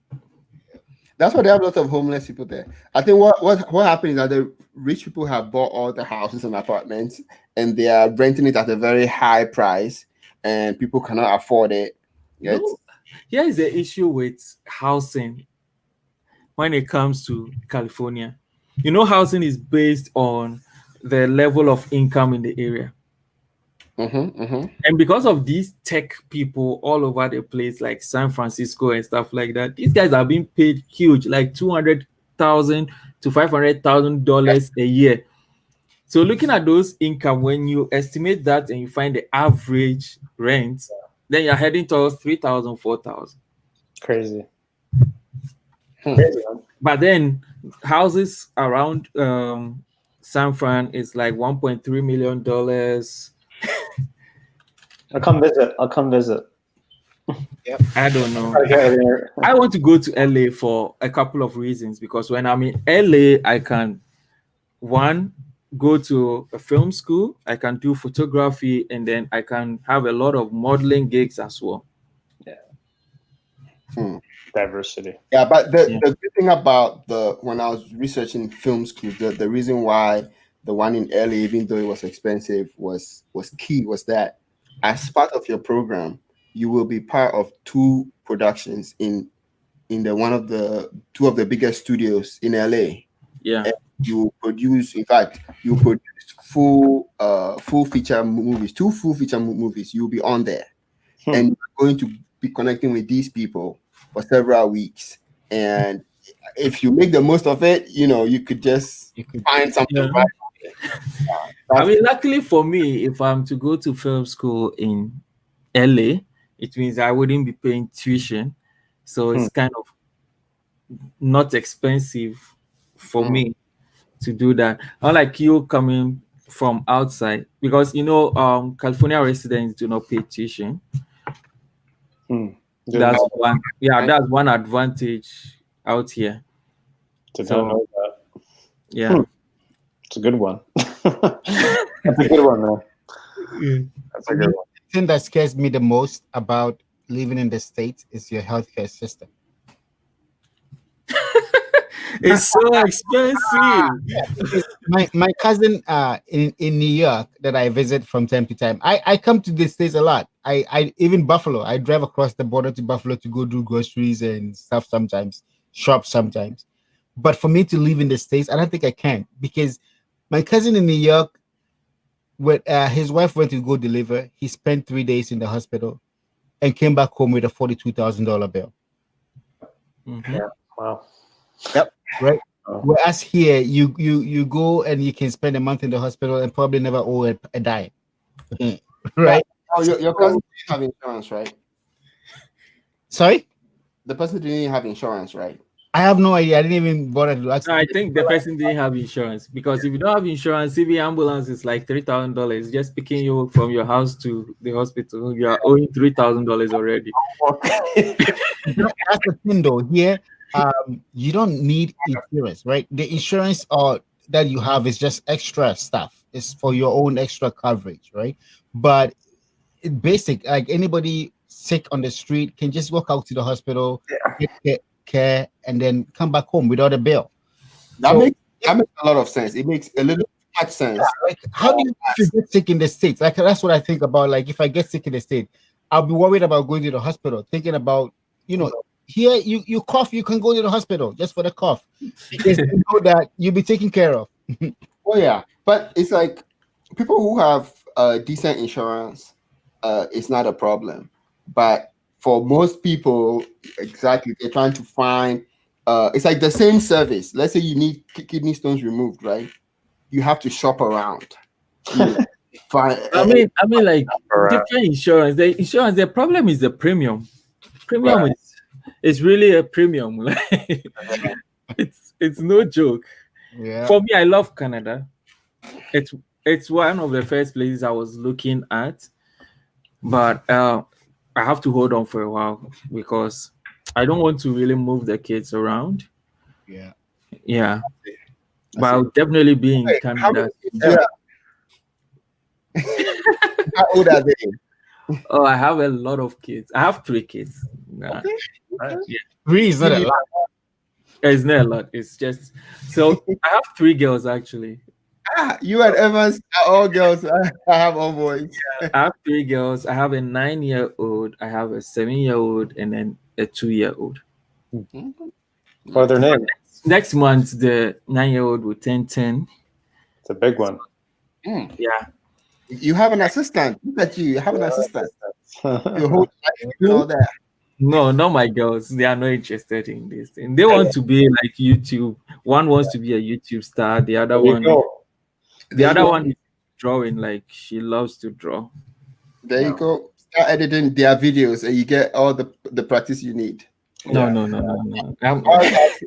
That's why they have a lot of homeless people there. I think what happened is that the rich people have bought all the houses and apartments, and they are renting it at a very high price, and people cannot afford it. Yeah, here is the issue with housing when it comes to California. You know, housing is based on the level of income in the area. And because of these tech people all over the place, like San Francisco and stuff like that, these guys are being paid huge, like $200,000 to $500,000 a year. So looking at those income, when you estimate that and you find the average rent, then you're heading towards 3,000, 4,000. Crazy. But then houses around San Fran is like $1.3 million. I'll come visit. Yep. I don't know. I want to go to LA for a couple of reasons, because when I'm in LA, I can, one, go to a film school, I can do photography, and then I can have a lot of modeling gigs as well. Yeah. Diversity. Yeah, but the good thing about when I was researching film schools, the reason why the one in LA, even though it was expensive, was key was that as part of your program, you will be part of 2 productions in the 2 of the biggest studios in LA. Yeah. And you produce, in fact, you produce full feature movies, 2 full feature movies. You'll be on there, and you're going to be connecting with these people for several weeks. And if you make the most of it, you could find something. Right. I mean, luckily for me, if I'm to go to film school in LA, it means I wouldn't be paying tuition. So it's kind of not expensive for me to do that. Unlike you coming from outside, because California residents do not pay tuition. That's one. Yeah, that's one advantage out here. Did not know that. Yeah. It's a good one. That's a good one, man. That's a good one. The thing that scares me the most about living in the States is your healthcare system. It's so expensive. Because my cousin in New York that I visit from time to time. I come to the States a lot. I even Buffalo. I drive across the border to Buffalo to go do groceries and stuff sometimes, shop sometimes. But for me to live in the States, I don't think I can, because my cousin in New York, when his wife went to go deliver, he spent 3 days in the hospital and came back home with a $42,000 bill. Mhm. Yeah. Wow. Yep. Right. Oh. Whereas here, you go and you can spend a month in the hospital and probably never owe a dime. Right. Oh, your cousin didn't have insurance, right? Sorry? The person didn't have insurance, right? I have no idea. I didn't even bother to ask. No, I think the person didn't have insurance, because if you don't have insurance, CV ambulance is like $3,000 just picking you from your house to the hospital. You are owing $3,000 already. That's the thing, though. Here, you don't need insurance, right? The insurance that you have is just extra stuff. It's for your own extra coverage, right? But it basic, like anybody sick on the street can just walk out to the hospital, get care, and then come back home without a bill. That makes a lot of sense. It makes a little much sense. Like, how do you if you get sick in the States? Like, that's what I think about. Like, if I get sick in the States, I'll be worried about going to the hospital, thinking about, here you cough, you can go to the hospital just for the cough, because you know that you'll be taken care of. Oh yeah, but it's like people who have decent insurance, it's not a problem. But for most people, exactly, they're trying to find. It's like the same service. Let's say you need kidney stones removed, right? You have to shop around. Find. I mean, like different insurance. The problem is the premium. Premium Right. is really a premium. It's no joke. Yeah. For me, I love Canada. It's one of the first places I was looking at, but I have to hold on for a while because I don't want to really move the kids around. Yeah. Yeah, but I'll definitely be in Wait, Canada. How old are they? Oh, I have a lot of kids. I have 3 kids. Okay. Yeah. 3 is not a lot. It's not a lot. It's just so I have 3 girls actually. You and Evans are all girls. I have all boys. I have 3 girls. I have a 9-year-old, I have a 7-year-old, and then a 2-year-old. What are their names? Next month, the 9-year-old will turn 10. It's a big one. Yeah. You have an assistant. Look at you. You have an assistant. Your whole life and all that. No, not my girls. They are not interested in this thing. They want to be like YouTube. One wants to be a YouTube star. The other one, one is drawing. Like she loves to draw. There you go. Start editing their videos, and you get all the practice you need. No. All right,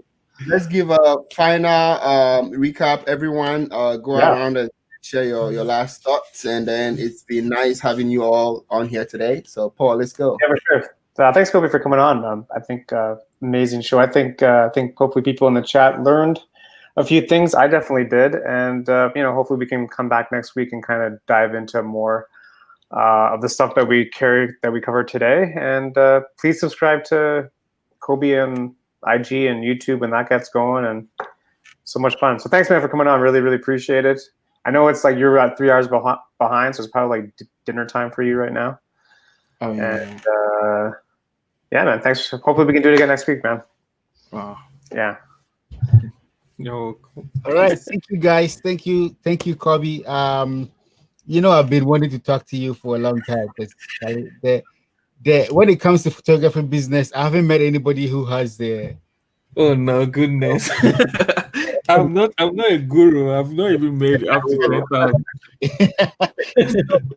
let's give a final recap. Everyone, go around and share your last thoughts, and then it's been nice having you all on here today. So, Paul, let's go. Yeah, for sure. Thanks, Kobby, for coming on. I think amazing show. I think hopefully people in the chat learned a few things. I definitely did, and hopefully we can come back next week and kind of dive into more of the stuff that we covered today. And please subscribe to Kobby and IG and YouTube when that gets going. And so much fun. So thanks, man, for coming on. Really, really appreciate it. I know it's like you're about 3 hours behind, so it's probably like dinner time for you right now. Oh yeah. And yeah, man. Thanks. Hopefully we can do it again next week, man. Wow. Yeah. No. All right. Thank you, guys. Thank you, Kobby. I've been wanting to talk to you for a long time because when it comes to photography business, I haven't met anybody who has the. Oh no, goodness! I'm not a guru. I've not even made up to 10,000.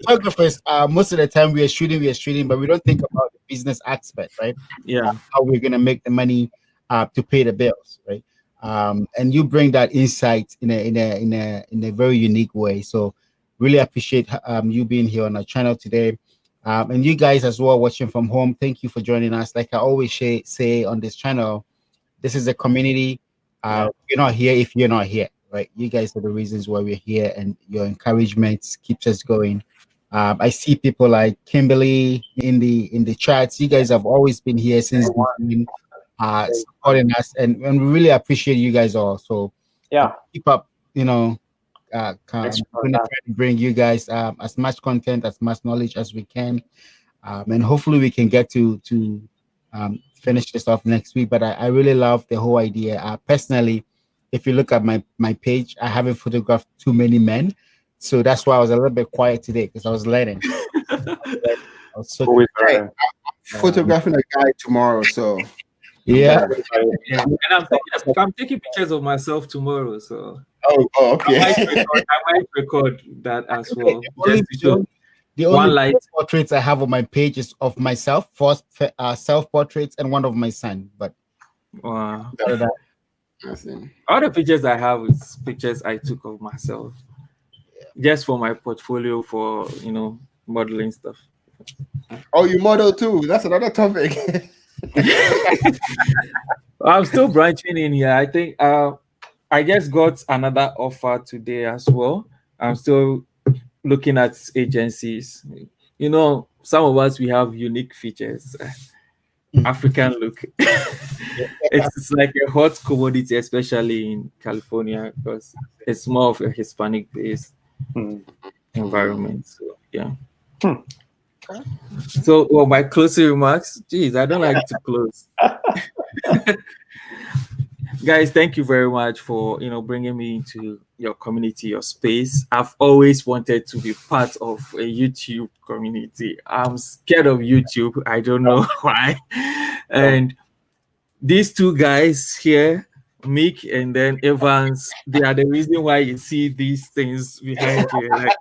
Photographers, most of the time we are shooting, but we don't think about the business aspect, right? Yeah. How we're gonna make the money to pay the bills, right? And you bring that insight in a very unique way. So really appreciate you being here on our channel today. And you guys as well watching from home, thank you for joining us. Like I always say on this channel, this is a community. You're not here if you're not here, right? You guys are the reasons why we're here, and your encouragement keeps us going. I see people like Kimberly in the chats. You guys have always been here since the beginning. supporting us, and we really appreciate you guys all. So Yeah. keep up, you know. We're Thanks for going to that. try to bring you guys as much content, as much knowledge as we can, and hopefully we can get to finish this off next week. But I really love the whole idea. Personally, if you look at my page, I haven't photographed too many men, so that's why I was a little bit quiet today, because I was learning. I was so Always Hey, learning. photographing a guy tomorrow, so yeah. Yeah. And I'm taking pictures of myself tomorrow, so oh I might okay. record that as well. Only- Just to show The one only light. portraits I have on my page is of myself, first self-portraits, and one of my son. But Wow. other than I see. All the pictures I have is pictures I took of myself, just for my portfolio for modeling stuff. Oh, you model too. That's another topic. I'm still branching in here. I think I just got another offer today as well. I'm still looking at agencies. Some of us, we have unique features. African look. It's like a hot commodity, especially in California, because it's more of a Hispanic based environment. So yeah. So my closing remarks. Geez, I don't like to close. Guys, thank you very much for bringing me into your community, your space. I've always wanted to be part of a YouTube community. I'm scared of YouTube. I don't know why. And these two guys here, Mick and then Evans, they are the reason why you see these things behind you. Like,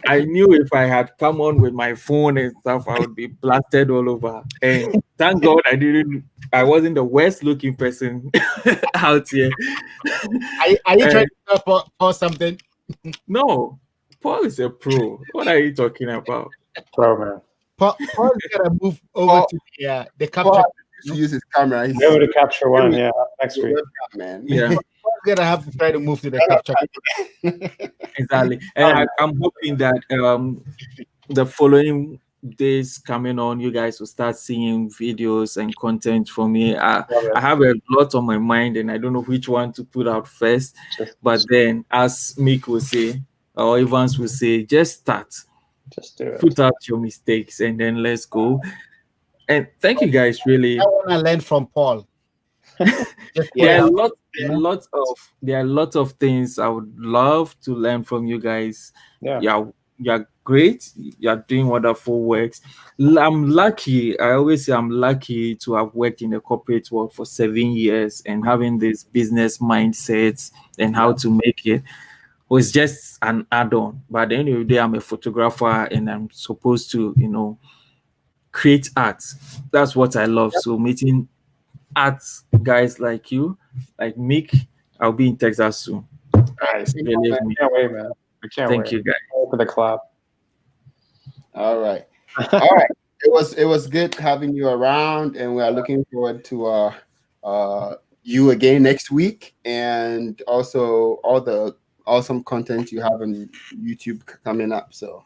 I knew if I had come on with my phone and stuff, I would be blasted all over. And thank God I wasn't the worst looking person out here. are you trying to pour something? No, Paul is a pro. What are you talking about? Pro, man. Paul's gonna move over to the capture. Paul to use his camera. He's Be able to capture one, yeah, next week. webcam, man. Yeah, Paul's gonna have to try to move to the capture. exactly. And I'm hoping that the following days coming on, you guys will start seeing videos and content from me. I have a lot on my mind, and I don't know which one to put out first. But then, as Mick will say, or Evans will say, just start. Just do it. Put out your mistakes, and then let's go. And thank you guys, really. I want to learn from Paul. There are a lot of things I would love to learn from you guys. Yeah. You're great. You're doing wonderful works. I'm lucky. I always say I'm lucky to have worked in the corporate world for 7 years and having this business mindset and how to make it was just an add-on. But at the end of the day, I'm a photographer and I'm supposed to, create art. That's what I love. So meeting art guys like you, like Mick, I'll be in Texas soon. Nice. Believe me. Can't wait, man. I can't wait. Thank you, guys. For the clap. All right. All right. It was good having you around, and we are looking forward to you again next week, and also all the awesome content you have on YouTube coming up. So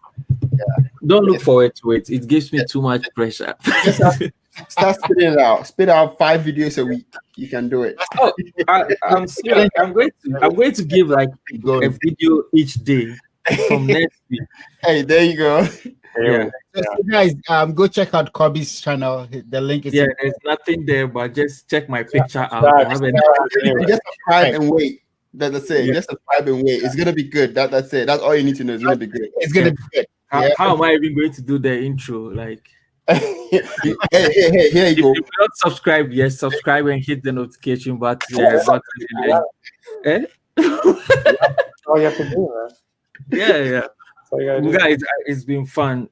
don't look forward to it. It gives me too much pressure. Start spitting it out. Spit out 5 videos a week. You can do it. Oh, I'm serious. I'm going to give like a video each day from next week. Hey, there you go. Yeah. So guys, go check out Kobby's channel. The link is there's nothing there, but just check my picture out. I have Just subscribe and wait. That's it. Just subscribe and wait. It's gonna be good. That's it. That's all you need to know. It's gonna be good. It's gonna be good. How am I even going to do the intro? Like, hey, here you go. If you're not subscribed, yes, subscribe and hit the notification button. All you have to do, man. Yeah. Guys, it's been fun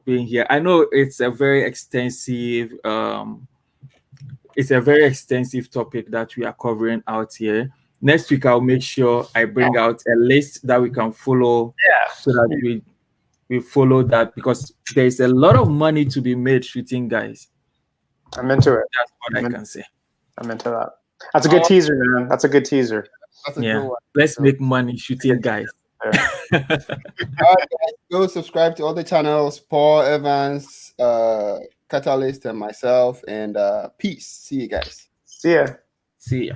being here. I know it's a very extensive topic that we are covering out here. Next week I'll make sure I bring out a list that we can follow, so that we follow that, because there's a lot of money to be made shooting guys. I'm into it. That's what I can say. I'm into that. That's a good teaser, man. That's a good teaser. That's a good one. Let's make money shooting guys. All right, guys, go subscribe to all the channels: Paul, Evans, Katalist and myself, and peace. See you guys. See ya. See ya.